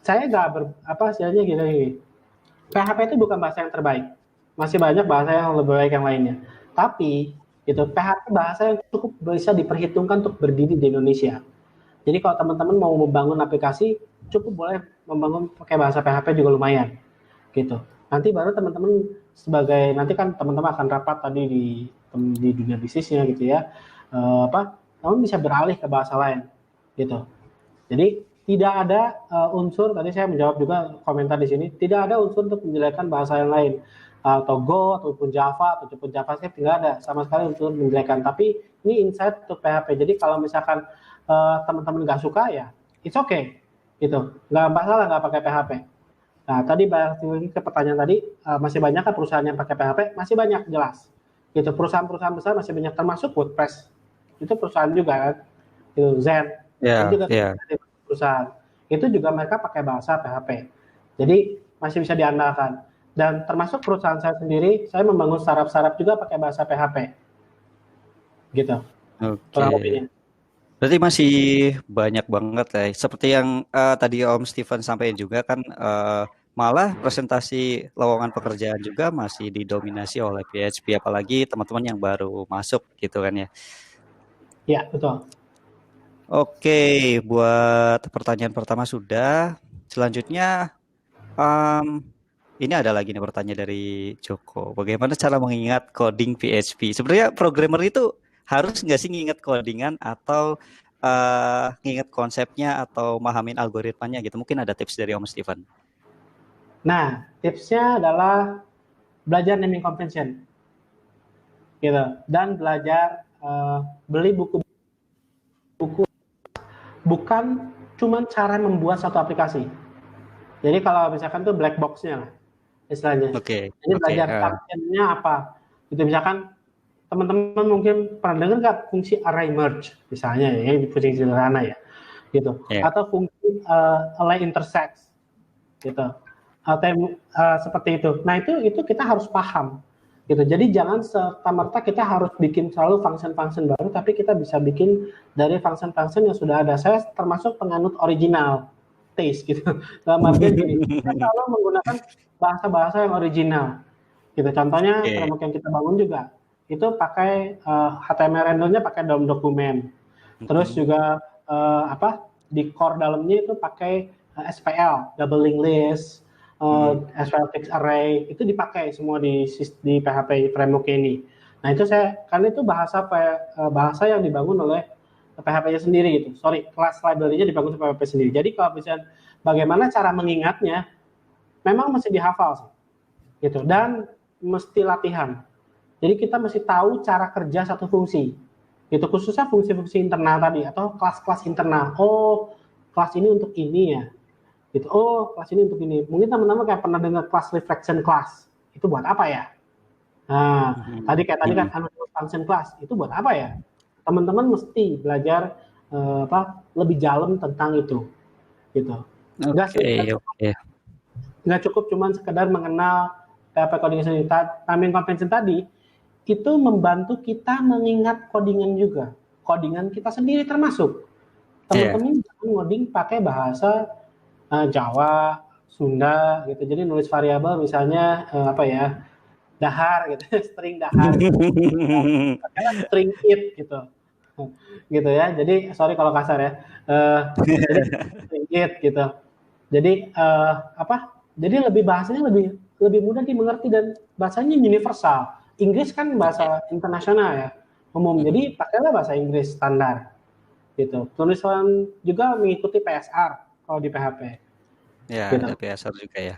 Saya istilahnya gini. PHP itu bukan bahasa yang terbaik. Masih banyak bahasa yang lebih baik yang lainnya. Tapi PHP bahasa yang cukup bisa diperhitungkan untuk berdiri di Indonesia. Jadi kalau teman-teman mau membangun aplikasi, cukup boleh membangun pakai bahasa PHP juga lumayan. Gitu. Nanti baru teman-teman nanti kan teman-teman akan rapat tadi di dunia bisnisnya gitu ya. Namun bisa beralih ke bahasa lain gitu. Jadi tidak ada unsur, tadi saya menjawab juga komentar di sini, tidak ada unsur untuk menjelekkan bahasa yang lain atau Go ataupun Java ataupun JavaScript, tidak ada sama sekali unsur menjelekkan. Tapi ini insight untuk PHP. Jadi kalau misalkan teman-teman nggak suka ya it's okay gitu, nggak masalah nggak pakai PHP. Nah, tadi balik ke pertanyaan tadi, masih banyak kan perusahaan yang pakai PHP? Masih banyak, jelas. Gitu, perusahaan-perusahaan besar masih banyak, termasuk WordPress. Itu perusahaan juga kan. Itu Zen. Itu juga perusahaan. Itu juga mereka pakai bahasa PHP. Jadi, masih bisa diandalkan. Dan termasuk perusahaan saya sendiri, saya membangun startup juga pakai bahasa PHP. Gitu. Oke. Berarti masih banyak banget ya. Seperti yang tadi Om Steven sampaikan juga kan, malah presentasi lowongan pekerjaan juga masih didominasi oleh PHP, apalagi teman-teman yang baru masuk gitu kan ya. Ya, betul. Oke, buat pertanyaan pertama sudah. Selanjutnya ini ada lagi nih pertanyaan dari Joko. Bagaimana cara mengingat coding PHP? Sebenarnya programmer itu harus nggak sih nginget codingan atau nginget konsepnya atau mahamin algoritmanya gitu? Mungkin ada tips dari Om Steven. Nah, tipsnya adalah belajar naming convention, gitu, dan belajar beli buku, bukan cuma cara membuat satu aplikasi, Jadi kalau misalkan tuh black box-nya lah istilahnya. Oke, Jadi oke. belajar function-nya apa. Gitu misalkan teman-teman mungkin pernah dengar nggak fungsi array merge misalnya ya, ini fungsi sederhana ya, gitu. Ya. Atau fungsi align intersect, gitu. Atau seperti itu. Nah itu kita harus paham, gitu. Jadi jangan serta-merta kita harus bikin selalu function-function baru, tapi kita bisa bikin dari function-function yang sudah ada. Saya termasuk penganut original taste, gitu. Dalam artian gini, kita selalu menggunakan bahasa-bahasa yang original, gitu. Contohnya framework yang kita bangun juga itu pakai HTML rendernya pakai DOM dokumen. Terus juga di core dalamnya itu pakai SPL, double linked list, SPL fixed array, itu dipakai semua di PHP framework ini. Nah itu karena itu bahasa yang dibangun oleh PHP-nya sendiri gitu. Class library-nya dibangun oleh PHP sendiri. Jadi kalau misalnya bagaimana cara mengingatnya, memang mesti dihafal sih, gitu. Dan mesti latihan. Jadi kita mesti tahu cara kerja satu fungsi. Itu khususnya fungsi-fungsi internal tadi atau kelas-kelas internal. Oh, kelas ini untuk ini ya. Gitu. Oh, kelas ini untuk ini. Mungkin teman-teman kayak pernah dengar class reflection class. Itu buat apa ya? Nah, tadi kan function class itu buat apa ya? Teman-teman mesti belajar lebih dalam tentang itu. Gitu. Nggak cukup cuman sekedar mengenal PHP coding sendiri. Naming convention tadi itu membantu kita mengingat codingan juga. Codingan kita sendiri termasuk. Teman-teman jangan ngoding pakai bahasa Jawa, Sunda gitu. Jadi nulis variabel misalnya dahar gitu, string dahar. String it gitu. Gitu ya. Jadi sorry kalau kasar ya. Jadi string it gitu. Jadi Jadi bahasanya lebih mudah dimengerti dan bahasanya universal. Inggris kan bahasa internasional ya, umum. Jadi pakailah bahasa Inggris standar, gitu. Tulisan juga mengikuti PSR kalau di PHP. Ya, gitu. Ada PSR juga ya.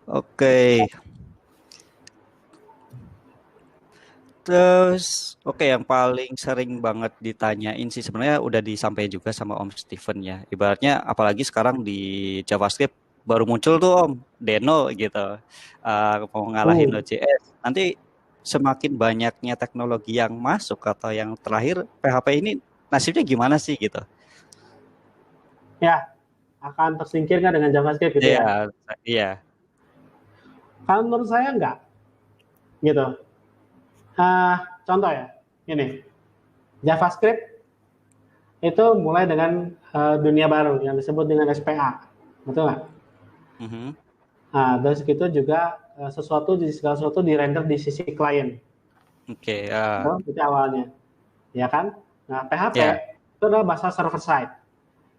Oke. Terus, yang paling sering banget ditanyain sih sebenarnya udah disampaikan juga sama Om Steven ya. Ibaratnya apalagi sekarang di JavaScript baru muncul tuh Om, Deno gitu, mau ngalahin Node.js. Nanti semakin banyaknya teknologi yang masuk atau yang terakhir, PHP ini nasibnya gimana sih gitu? Ya, akan tersingkir nggak dengan JavaScript gitu ya? Iya. Kalau menurut saya enggak, gitu. Contoh ya, ini JavaScript itu mulai dengan dunia baru yang disebut dengan SPA, betul nggak? Terus gitu juga segala sesuatu di-render di sisi klien. Oke. Itu awalnya, ya kan? Nah, PHP itu adalah bahasa server side.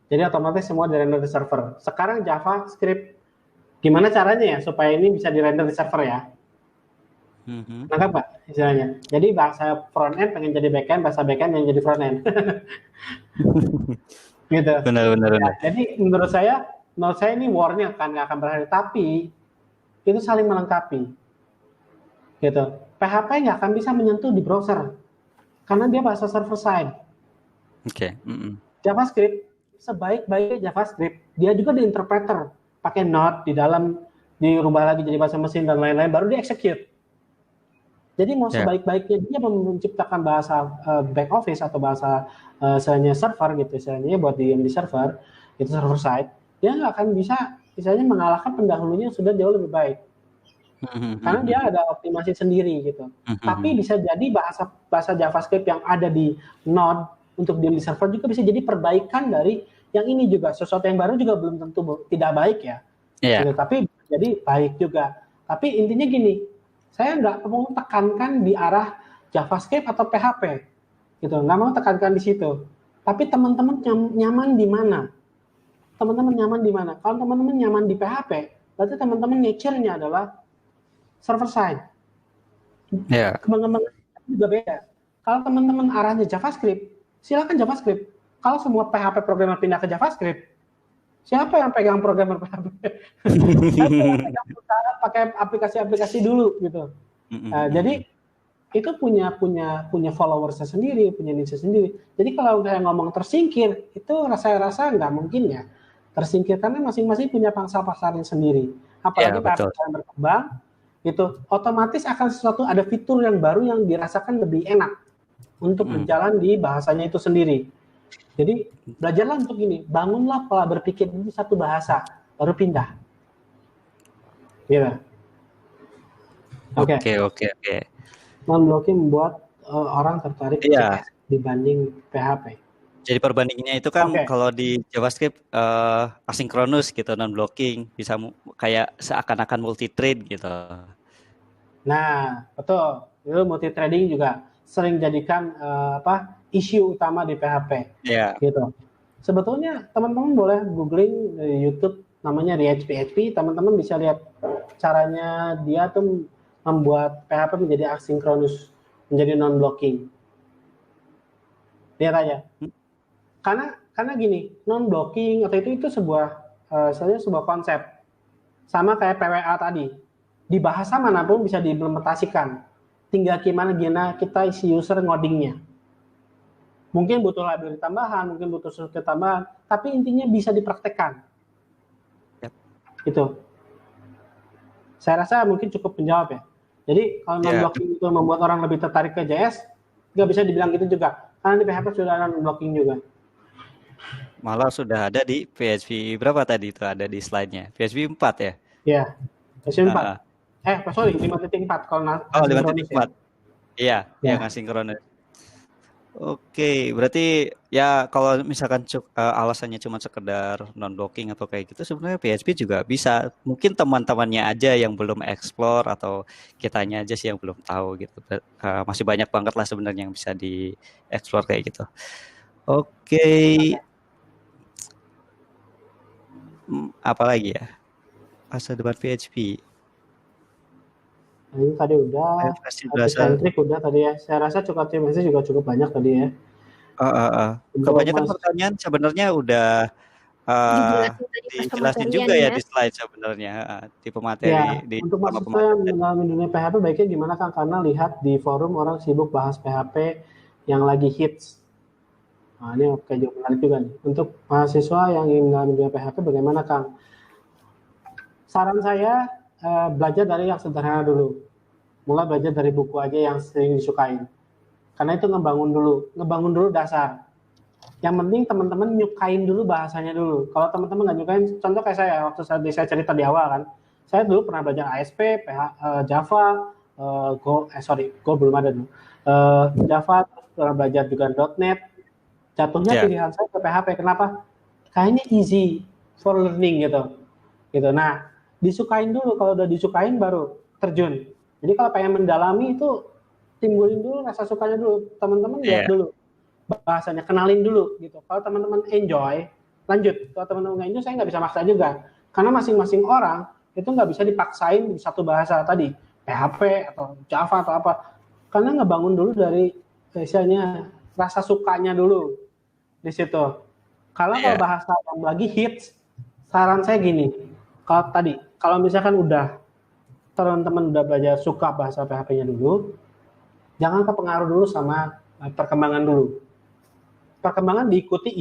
Jadi otomatis semua di-render di server. Sekarang JavaScript, gimana caranya ya supaya ini bisa di-render di server ya? Nangkap Pak istilahnya? Jadi bahasa front end pengen jadi back end, bahasa back end yang jadi front end. Gitu. Benar. Jadi menurut saya ini war-nya nggak akan berakhir, tapi itu saling melengkapi, gitu. PHP nggak akan bisa menyentuh di browser karena dia bahasa server side. JavaScript sebaik-baiknya JavaScript, dia juga di interpreter pakai Node di dalam, dirubah lagi jadi bahasa mesin dan lain-lain, baru di execute. Jadi mau sebaik-baiknya dia menciptakan bahasa back office atau bahasa server gitu, misalnya buat di server itu server side, dia nggak akan bisa misalnya mengalahkan pendahulunya yang sudah jauh lebih baik. Karena dia ada optimasi sendiri gitu. Tapi bisa jadi bahasa JavaScript yang ada di Node untuk di server juga bisa jadi perbaikan dari yang ini juga. Sesuatu yang baru juga belum tentu tidak baik ya. Gitu. Tapi jadi baik juga. Tapi intinya gini, saya nggak mau tekankan di arah JavaScript atau PHP, gitu. Nggak mau tekankan di situ. Tapi teman-teman nyaman di mana? Teman-teman nyaman di mana? Kalau teman-teman nyaman di PHP, berarti teman-teman nature-nya adalah server side. Kembangan juga beda. Kalau teman-teman arahnya JavaScript, silakan JavaScript. Kalau semua PHP programmer pindah ke JavaScript, siapa yang pegang programmer PHP? Siapa yang pegang pakai aplikasi-aplikasi dulu gitu. Jadi itu punya followersnya sendiri, punya niche sendiri. Jadi kalau saya ngomong tersingkir, itu saya rasa nggak mungkin ya. tersingkir karena masing-masing punya pangsa pasarnya sendiri. Apalagi PHP yang berkembang, itu otomatis akan sesuatu ada fitur yang baru yang dirasakan lebih enak untuk berjalan di bahasanya itu sendiri. Jadi belajarlah untuk ini, bangunlah pola berpikir ini satu bahasa, baru pindah. Gitu. Oke. Non-blocking membuat orang tertarik CS dibanding PHP. Jadi perbandingannya itu kan kalau di JavaScript asinkronus gitu, non-blocking, bisa kayak seakan-akan multi-thread gitu. Nah, betul. Itu multi-threading juga sering jadikan isu utama di PHP. Gitu. Sebetulnya teman-teman boleh googling di YouTube namanya ReachPHP, teman-teman bisa lihat caranya dia tuh membuat PHP menjadi asinkronus, menjadi non-blocking. Lihat aja. Karena gini, non-blocking atau itu sebuah konsep. Sama kayak PWA tadi. Di bahasa manapun bisa diimplementasikan. Tinggal gimana kita isi user ngodingnya. Mungkin butuh library tambahan, mungkin butuh struktur tambahan, tapi intinya bisa dipraktekkan. Gitu. Saya rasa mungkin cukup menjawab ya. Jadi kalau non-blocking itu membuat orang lebih tertarik ke JS, nggak bisa dibilang gitu juga. Karena di PHP sudah ada non-blocking juga. Malah sudah ada di PHP berapa tadi itu ada di slide-nya? PHP 4 ya? Iya, PHP 4. 5.4 kalau 5.4. Iya, yang asinkronus. Oke, berarti ya kalau misalkan alasannya cuma sekedar non-blocking atau kayak gitu, sebenarnya PHP juga bisa. Mungkin teman-temannya aja yang belum explore atau kitanya aja sih yang belum tahu gitu. Masih banyak banget lah sebenarnya yang bisa di-explore kayak gitu. Oke. Apalagi ya? Masa depan PHP. Ini tadi udah, centric udah tadi ya. Saya rasa optimasi juga cukup banyak tadi ya. Kebanyakan pertanyaan sebenarnya udah dijelasin juga ya di slide sebenarnya di pemateri. Ya, untuk mahasiswa yang mengalami dunia PHP baiknya gimana Kang? Karena lihat di forum orang sibuk bahas PHP yang lagi hits. Nah, ini juga menarik juga nih. Untuk mahasiswa yang ingin mengalami dunia PHP bagaimana Kang? Saran saya belajar dari yang sederhana dulu. Mulai belajar dari buku aja yang sering disukain. Karena itu ngebangun dulu dasar. Yang penting teman-teman nyukain dulu bahasanya dulu. Kalau teman-teman nggak nyukain, contoh kayak saya, waktu saya cerita di awal kan, saya dulu pernah belajar ASP, Java, Go belum ada dulu. Java, pernah belajar juga .NET. Jatuhnya pilihan saya ke PHP. Kenapa? Kayaknya easy for learning gitu. Nah, disukain dulu. Kalau udah disukain baru terjun. Jadi kalau pengen mendalami itu timbulin dulu rasa sukanya dulu. Teman-teman lihat dulu bahasanya, kenalin dulu gitu. Kalau teman-teman enjoy, lanjut. Kalau teman-teman nggak enjoy, saya nggak bisa maksa juga. Karena masing-masing orang itu nggak bisa dipaksain di satu bahasa tadi, PHP atau Java atau apa. Karena ngebangun dulu dari misalnya rasa sukanya dulu di situ. Kalau bahasa yang lagi hits, saran saya gini. Kalau misalkan teman-teman udah belajar suka bahasa PHP-nya dulu, jangan kepengaruh dulu sama perkembangan dulu. Perkembangan diikuti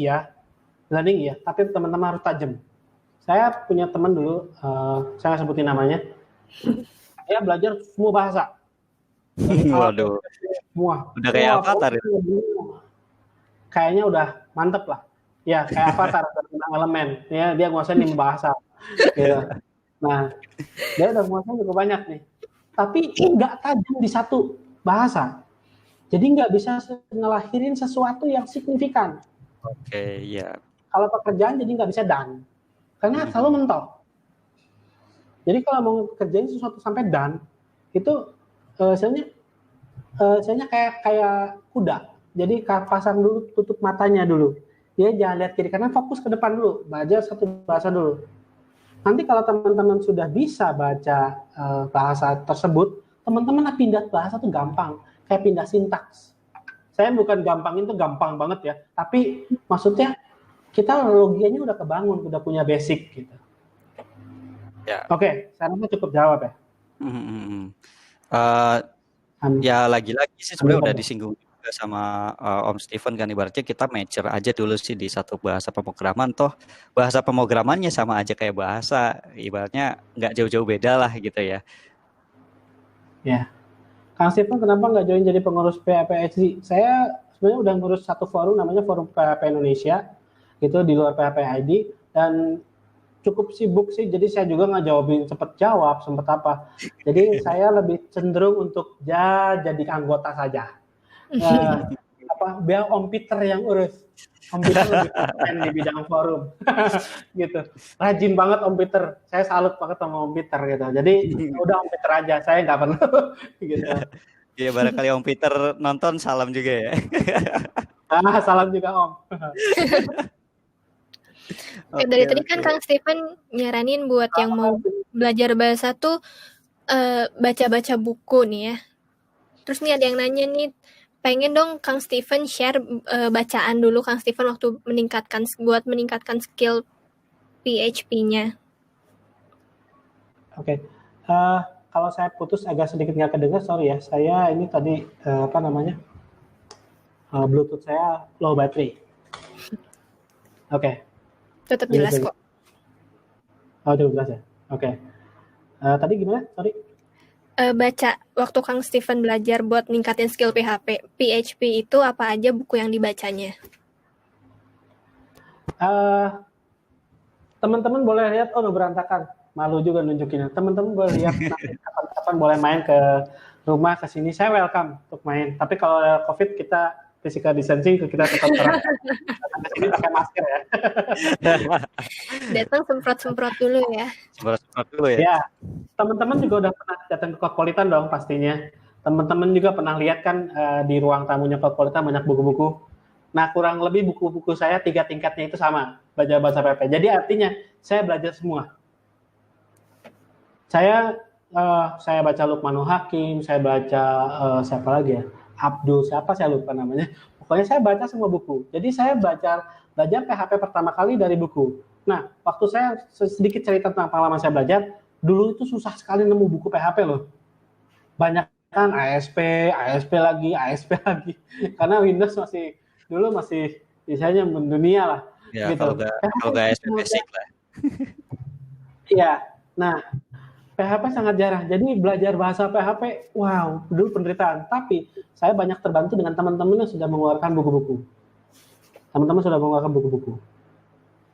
learning tapi teman-teman harus tajam. Saya punya teman dulu, saya sebutin namanya, dia belajar semua bahasa. Waduh. Udah kayak Avatar ya? Kayaknya udah mantep lah. Ya, kayak Avatar, tentang elemen. Ya, dia nguasain 5 bahasa. Gitu. Nah, dia udah nguasain cukup banyak nih. Tapi nggak tajam di satu bahasa. Jadi nggak bisa ngelahirin sesuatu yang signifikan. Oke, iya. Kalau pekerjaan jadi nggak bisa done. Karena selalu mentok. Jadi kalau mau kerjain sesuatu sampai done, itu misalnya kayak kuda. Jadi pasang dulu, tutup matanya dulu. Dia jangan lihat kiri kanan, fokus ke depan dulu. Belajar satu bahasa dulu. Nanti kalau teman-teman sudah bisa baca bahasa tersebut, teman-teman pindah bahasa tuh gampang. Kayak pindah sintaks. Saya bukan gampang itu gampang banget ya. Tapi maksudnya kita logianya udah kebangun, udah punya basic gitu. Ya. Oke, saya rasa cukup jawab ya. Ya lagi-lagi sih sebenarnya udah disinggung juga sama Om Steven kan, ibaratnya kita major aja dulu sih di satu bahasa pemrograman, toh bahasa pemrogramannya sama aja kayak bahasa, ibaratnya nggak jauh-jauh beda lah gitu ya. Ya, Kang Steven kenapa nggak join jadi pengurus PHP-HD? Saya sebenarnya udah ngurus satu forum namanya Forum PHP Indonesia, itu di luar PHP-ID, dan cukup sibuk sih, jadi saya juga nggak jawabin, sempet jawab, sempet apa. Jadi saya lebih cenderung untuk jadi anggota saja. Biar Om Peter yang urus. Om Peter lebih keren di bidang forum. Gitu. Rajin banget Om Peter. Saya salut banget sama Om Peter gitu. Jadi udah Om Peter aja, saya nggak perlu gitu. Iya, barangkali Om Peter nonton, salam juga ya. Salam juga Om. Dari tadi kan Kang Steven nyaranin buat yang mau belajar bahasa tuh baca-baca buku nih ya. Terus nih ada yang nanya nih, pengen dong Kang Steven share bacaan dulu Kang Steven waktu meningkatkan skill PHP-nya. Oke. Kalau saya putus agak sedikit nggak kedengar, sorry ya. Saya ini tadi Bluetooth saya low battery. Oke. Tetap jelas kok. Oh, itu jelas ya. Oke. Tadi gimana? Sorry. Baca waktu Kang Steven belajar buat ningkatin skill PHP itu apa aja buku yang dibacanya? Teman-teman boleh lihat, udah berantakan. Malu juga nunjukinnya. Teman-teman boleh lihat, kapan boleh main ke rumah, ke sini. Saya welcome untuk main. Tapi kalau COVID kita physical distancing, kita tetap terapkan. Ke sini pakai masker ya. Datang semprot-semprot dulu ya. Semprot dulu ya. Ya, teman-teman juga udah pernah datang ke Cosmopolitan dong pastinya. Teman-teman juga pernah lihat kan di ruang tamunya Cosmopolitan banyak buku-buku. Nah, kurang lebih buku-buku saya 3 tingkatnya itu sama, belajar bahasa PHP. Jadi artinya saya belajar semua. Saya baca Lukmanul Hakim, saya baca siapa lagi ya? Abdul siapa saya lupa namanya. Pokoknya saya baca semua buku. Jadi saya belajar PHP pertama kali dari buku. Nah, waktu saya sedikit cerita tentang pengalaman saya belajar, dulu itu susah sekali nemu buku PHP loh. Banyak kan ASP lagi. Karena Windows dulu masih misalnya mendunia lah. Ya, gitu. Kalau nggak ASP basic lah. Iya. Nah, PHP sangat jarang. Jadi belajar bahasa PHP, wow, dulu penderitaan. Tapi saya banyak terbantu dengan teman-teman yang sudah mengeluarkan buku-buku. Teman-teman sudah mengeluarkan buku-buku.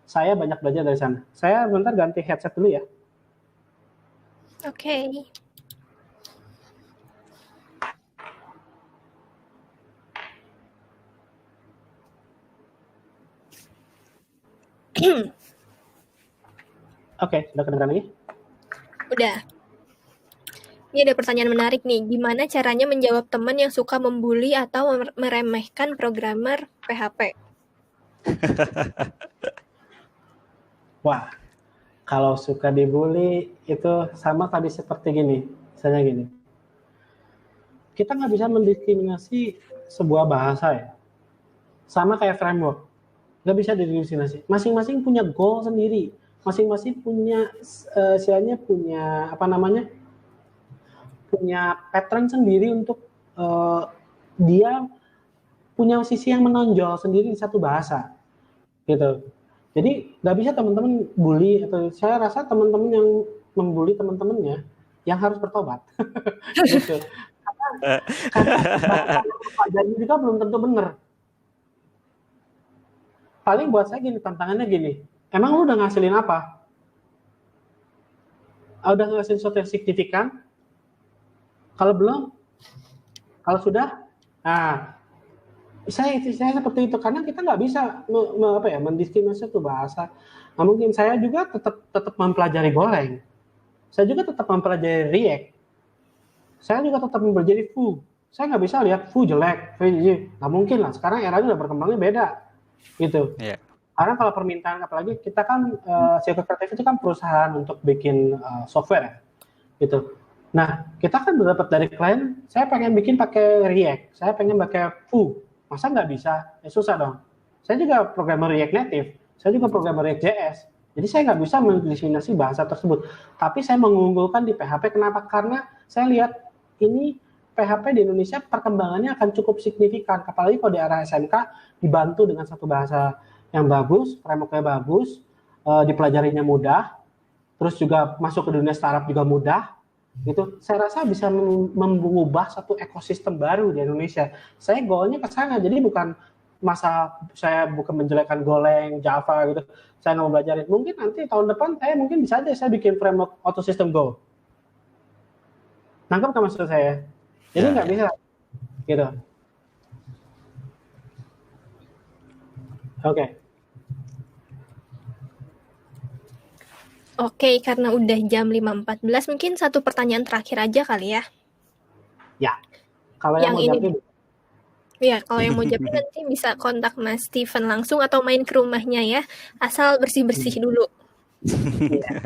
Saya banyak belajar dari sana. Saya bentar ganti headset dulu ya. Oke. Oke, sudah kedengaran lagi? Udah. Ini ada pertanyaan menarik nih. Gimana caranya menjawab teman yang suka membuli atau meremehkan programmer PHP? Wah, kalau suka dibully itu sama tadi seperti gini. Misalnya gini. Kita nggak bisa mendiskriminasi sebuah bahasa ya. Sama kayak framework. Nggak bisa didiskriminasi. Masing-masing punya goal sendiri. Masing-masing punya punya pattern sendiri untuk dia punya sisi yang menonjol sendiri di satu bahasa gitu. Jadi nggak bisa teman-teman bully, atau saya rasa teman-teman yang membuli teman-temannya yang harus bertobat gitu. Karena pelajaran juga belum tentu benar. Paling buat saya gini, tantangannya gini, emang lu udah ngasilin apa? Udah ngasilin sesuatu yang signifikan? Kalau belum? Kalau sudah? Nah, saya seperti itu, karena kita nggak bisa mendiskriminasi satu bahasa. Nah, mungkin saya juga tetap mempelajari Golang. Saya juga tetap mempelajari React. Saya juga tetap mempelajari Vue. Saya nggak bisa lihat Vue jelek, nggak mungkin lah. Sekarang eranya udah berkembangnya beda, gitu. Yeah. Karena kalau permintaan, apalagi kita kan Circle Creative itu kan perusahaan untuk bikin software ya, gitu. Nah, kita kan dapat dari klien, saya pengen bikin pakai React, saya pengen pakai Vue, masa nggak bisa? Ya susah dong. Saya juga programmer React Native, saya juga programmer React JS, jadi saya nggak bisa mendiskriminasi bahasa tersebut. Tapi saya mengunggulkan di PHP, kenapa? Karena saya lihat ini PHP di Indonesia perkembangannya akan cukup signifikan, apalagi kalau di arah SMK dibantu dengan satu bahasa yang bagus, framework-nya bagus, dipelajarinya mudah, terus juga masuk ke dunia startup juga mudah, gitu. Saya rasa bisa mengubah satu ekosistem baru di Indonesia. Saya goalnya ke sana, jadi bukan saya bukan menjelekkan Golang, Java gitu. Saya nggak mau belajarin. Mungkin nanti tahun depan mungkin bisa aja saya bikin framework auto system Go. Nangkep nggak maksud saya? Jadi nggak bisa, gitu. Oke. Oke, karena udah jam 5.14, mungkin satu pertanyaan terakhir aja kali ya. Ya, kalau yang mau jawab ya, kalau yang mau jawab nanti bisa kontak Mas Steven langsung atau main ke rumahnya ya, asal bersih-bersih dulu. Iya.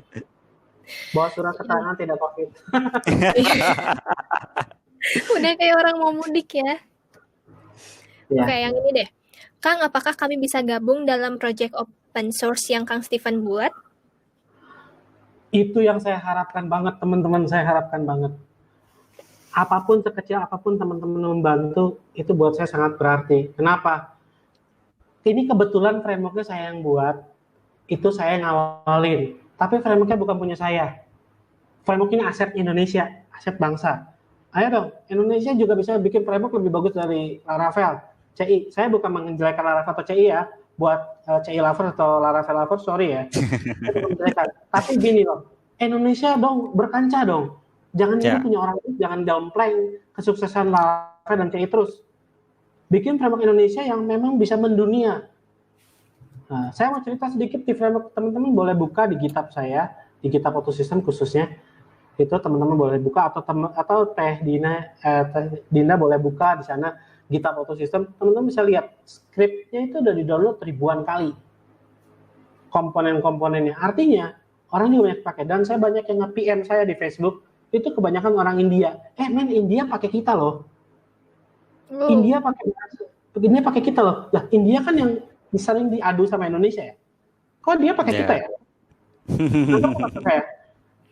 Bawa surat keterangan tidak COVID. Udah kayak orang mau mudik ya. Ya. Oke, yang ini deh. Kang, apakah kami bisa gabung dalam project open source yang Kang Steven buat? Itu yang saya harapkan banget, teman-teman. Saya harapkan banget. Apapun sekecil apapun teman-teman membantu, itu buat saya sangat berarti. Kenapa? Ini kebetulan framework-nya saya yang buat, itu saya yang ngawalin. Tapi framework-nya bukan punya saya. Framework ini aset Indonesia, aset bangsa. Ayo dong, Indonesia juga bisa bikin framework lebih bagus dari Laravel, CI. Saya bukan menjelekkan Laravel atau CI ya, buat CI lover atau Laravel lover, sorry ya. Tapi gini loh, Indonesia dong berkancah dong. Jangan ini punya orang, jangan downplay kesuksesan Laravel dan CI terus. Bikin framework Indonesia yang memang bisa mendunia. Nah, saya mau cerita sedikit di framework, teman-teman boleh buka di GitHub saya, di GitHub Auto System khususnya. Itu teman-teman boleh buka atau Teh Dinda boleh buka di sana GitHub Auto System. Teman-teman bisa lihat skripnya itu udah di-download ribuan kali. Komponen-komponennya. Artinya orang juga banyak pakai, dan saya banyak yang nge-PM saya di Facebook. Itu kebanyakan orang India. India pakai kita loh. India pakai kita loh. Lah, India kan yang sering diadu sama Indonesia ya. Kok dia pakai kita ya?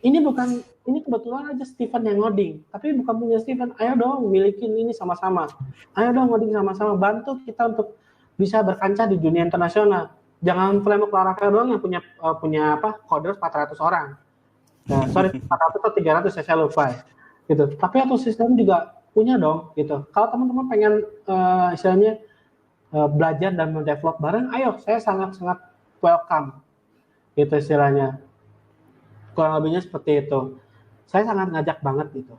Ini kebetulan aja Steven yang ngoding, tapi bukan punya Steven. Ayo dong milikin ini sama-sama. Ayo dong ngoding sama-sama, bantu kita untuk bisa berkancah di dunia internasional. Jangan framework Laravel doang yang punya coders 400 orang. Nah, 400 atau 300 saya lupa. Gitu. Tapi auto system juga punya dong gitu. Kalau teman-teman pengen istilahnya belajar dan mendevelop bareng, ayo, saya sangat-sangat welcome. Gitu istilahnya. Kurang lebihnya seperti itu. Saya sangat ngajak banget gitu.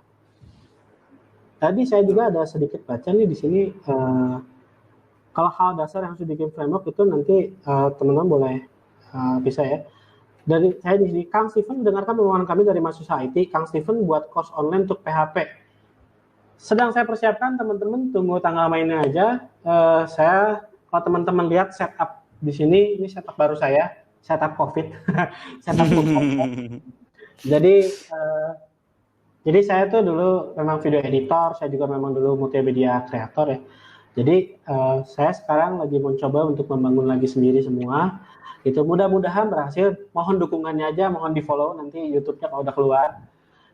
Tadi saya juga ada sedikit baca nih di sini. Kalau hal dasar yang harus dibikin framework itu nanti teman-teman boleh bisa ya. Dari saya di sini, Kang Steven mendengarkan pemaparan kami dari Mahasiswa IT. Kang Steven buat course online untuk PHP. Sedang saya persiapkan, teman-teman tunggu tanggal mainnya aja. Kalau teman-teman lihat setup di sini, ini setup baru saya, setup COVID, setup COVID. Jadi saya tuh dulu memang video editor, saya juga memang dulu multimedia creator ya. Jadi saya sekarang lagi mencoba untuk membangun lagi sendiri semua. Itu mudah-mudahan berhasil. Mohon dukungannya aja, mohon di follow nanti YouTube-nya kalau udah keluar,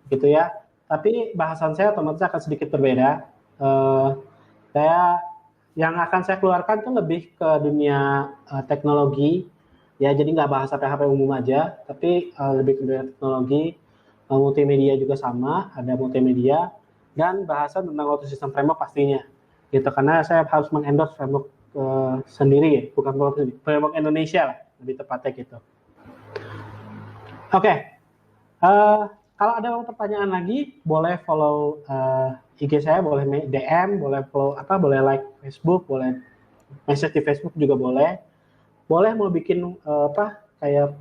gitu ya. Tapi bahasan saya otomatis akan sedikit berbeda. Yang akan saya keluarkan tuh lebih ke dunia teknologi, ya. Jadi nggak bahasa PHP umum aja, tapi lebih ke dunia teknologi, multimedia juga sama, ada multimedia dan bahasan tentang auto system framework pastinya, gitu. Karena saya harus mengendorse framework sendiri, ya, bukan framework Indonesia lah, lebih tepatnya gitu. Oke. Kalau ada pertanyaan lagi, boleh follow IG saya, boleh DM, boleh follow boleh like Facebook, boleh message di Facebook juga boleh. Boleh mau bikin kayak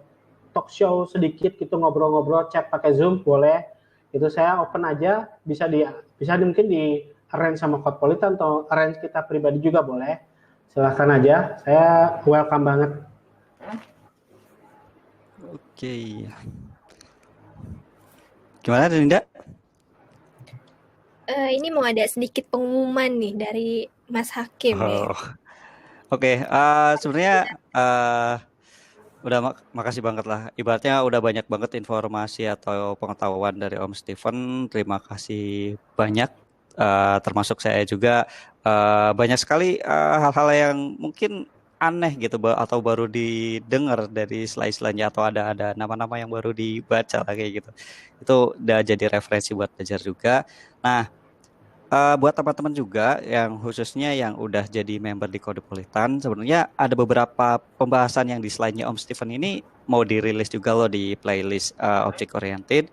talk show sedikit gitu, ngobrol-ngobrol, chat pakai Zoom, boleh. Itu saya open aja, bisa mungkin di arrange sama Codpolitan atau arrange kita pribadi juga boleh. Silahkan aja, saya welcome banget. Oke. Gimana Dinda? Ini mau ada sedikit pengumuman nih dari Mas Hakim. Ya. Oke, sebenarnya udah makasih banget lah. Ibaratnya udah banyak banget informasi atau pengetahuan dari Om Steven. Terima kasih banyak termasuk saya juga banyak sekali hal-hal yang mungkin aneh gitu atau baru didengar dari slide-slide-nya atau ada nama-nama yang baru dibaca lah kayak gitu. Itu udah jadi referensi buat belajar juga. Nah, buat teman-teman juga yang khususnya yang udah jadi member di Kodepolitan, sebenarnya ada beberapa pembahasan yang di slide-nya Om Steven ini mau dirilis juga loh di playlist Object Oriented.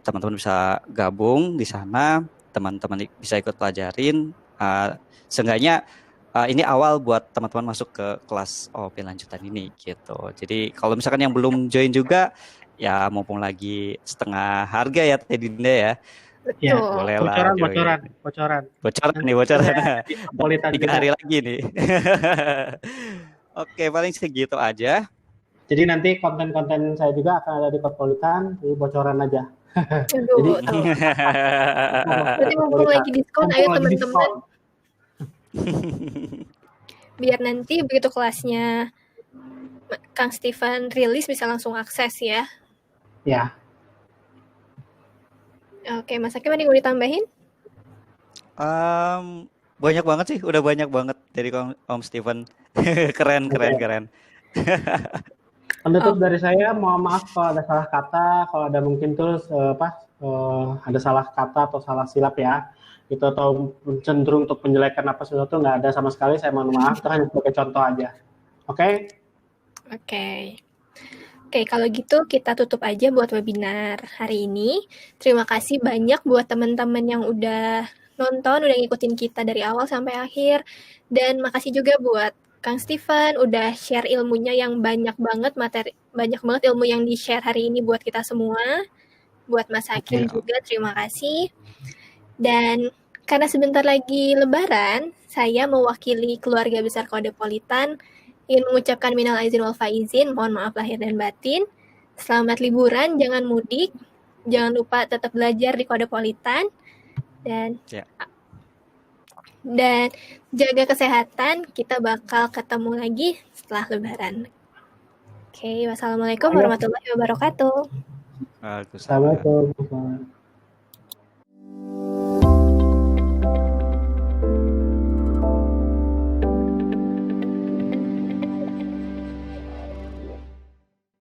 Teman-teman bisa gabung di sana, teman-teman bisa ikut pelajarin. Seenggaknya ini awal buat teman-teman masuk ke kelas OOP lanjutan ini gitu. Jadi kalau misalkan yang belum join juga, ya mumpung lagi setengah harga ya Teh Dinda ya. Ya, Betul. Boleh lah join. bocoran. Bocoran Nanti nih, bocoran. di Kodepolitan 3 juga. hari lagi nih. Oke, paling segitu aja. Jadi nanti konten-konten saya juga akan ada di Kodepolitan, jadi bocoran aja. Aduh, Jadi tahu. Berarti mumpung lagi diskon, ayo teman-teman. Biar nanti begitu kelasnya Kang Steven rilis bisa langsung akses ya. Ya. Oke, Mas Hakim ada yang mau ditambahin? Banyak banget sih, udah banyak banget dari Om Steven. keren. Penutup dari saya, mohon maaf kalau ada salah kata, kalau ada mungkin terus ada salah kata atau salah silap ya, itu atau cenderung untuk menjelekan apa sesuatu nggak ada sama sekali. Saya mohon maaf, itu hanya sebagai contoh aja. Oke? Oke, kalau gitu kita tutup aja buat webinar hari ini. Terima kasih banyak buat teman-teman yang udah nonton, udah ngikutin kita dari awal sampai akhir. Dan makasih juga buat Kang Steven udah share ilmunya yang banyak banget ilmu yang di-share hari ini buat kita semua. Buat Mas Hakim juga terima kasih. Dan karena sebentar lagi Lebaran, saya mewakili keluarga besar Kodepolitan ingin mengucapkan minal aizin wal faizin, mohon maaf lahir dan batin. Selamat liburan, jangan mudik, jangan lupa tetap belajar di Kodepolitan, dan jaga kesehatan. Kita bakal ketemu lagi setelah Lebaran. Oke, wassalamualaikum warahmatullahi wabarakatuh. Assalamualaikum.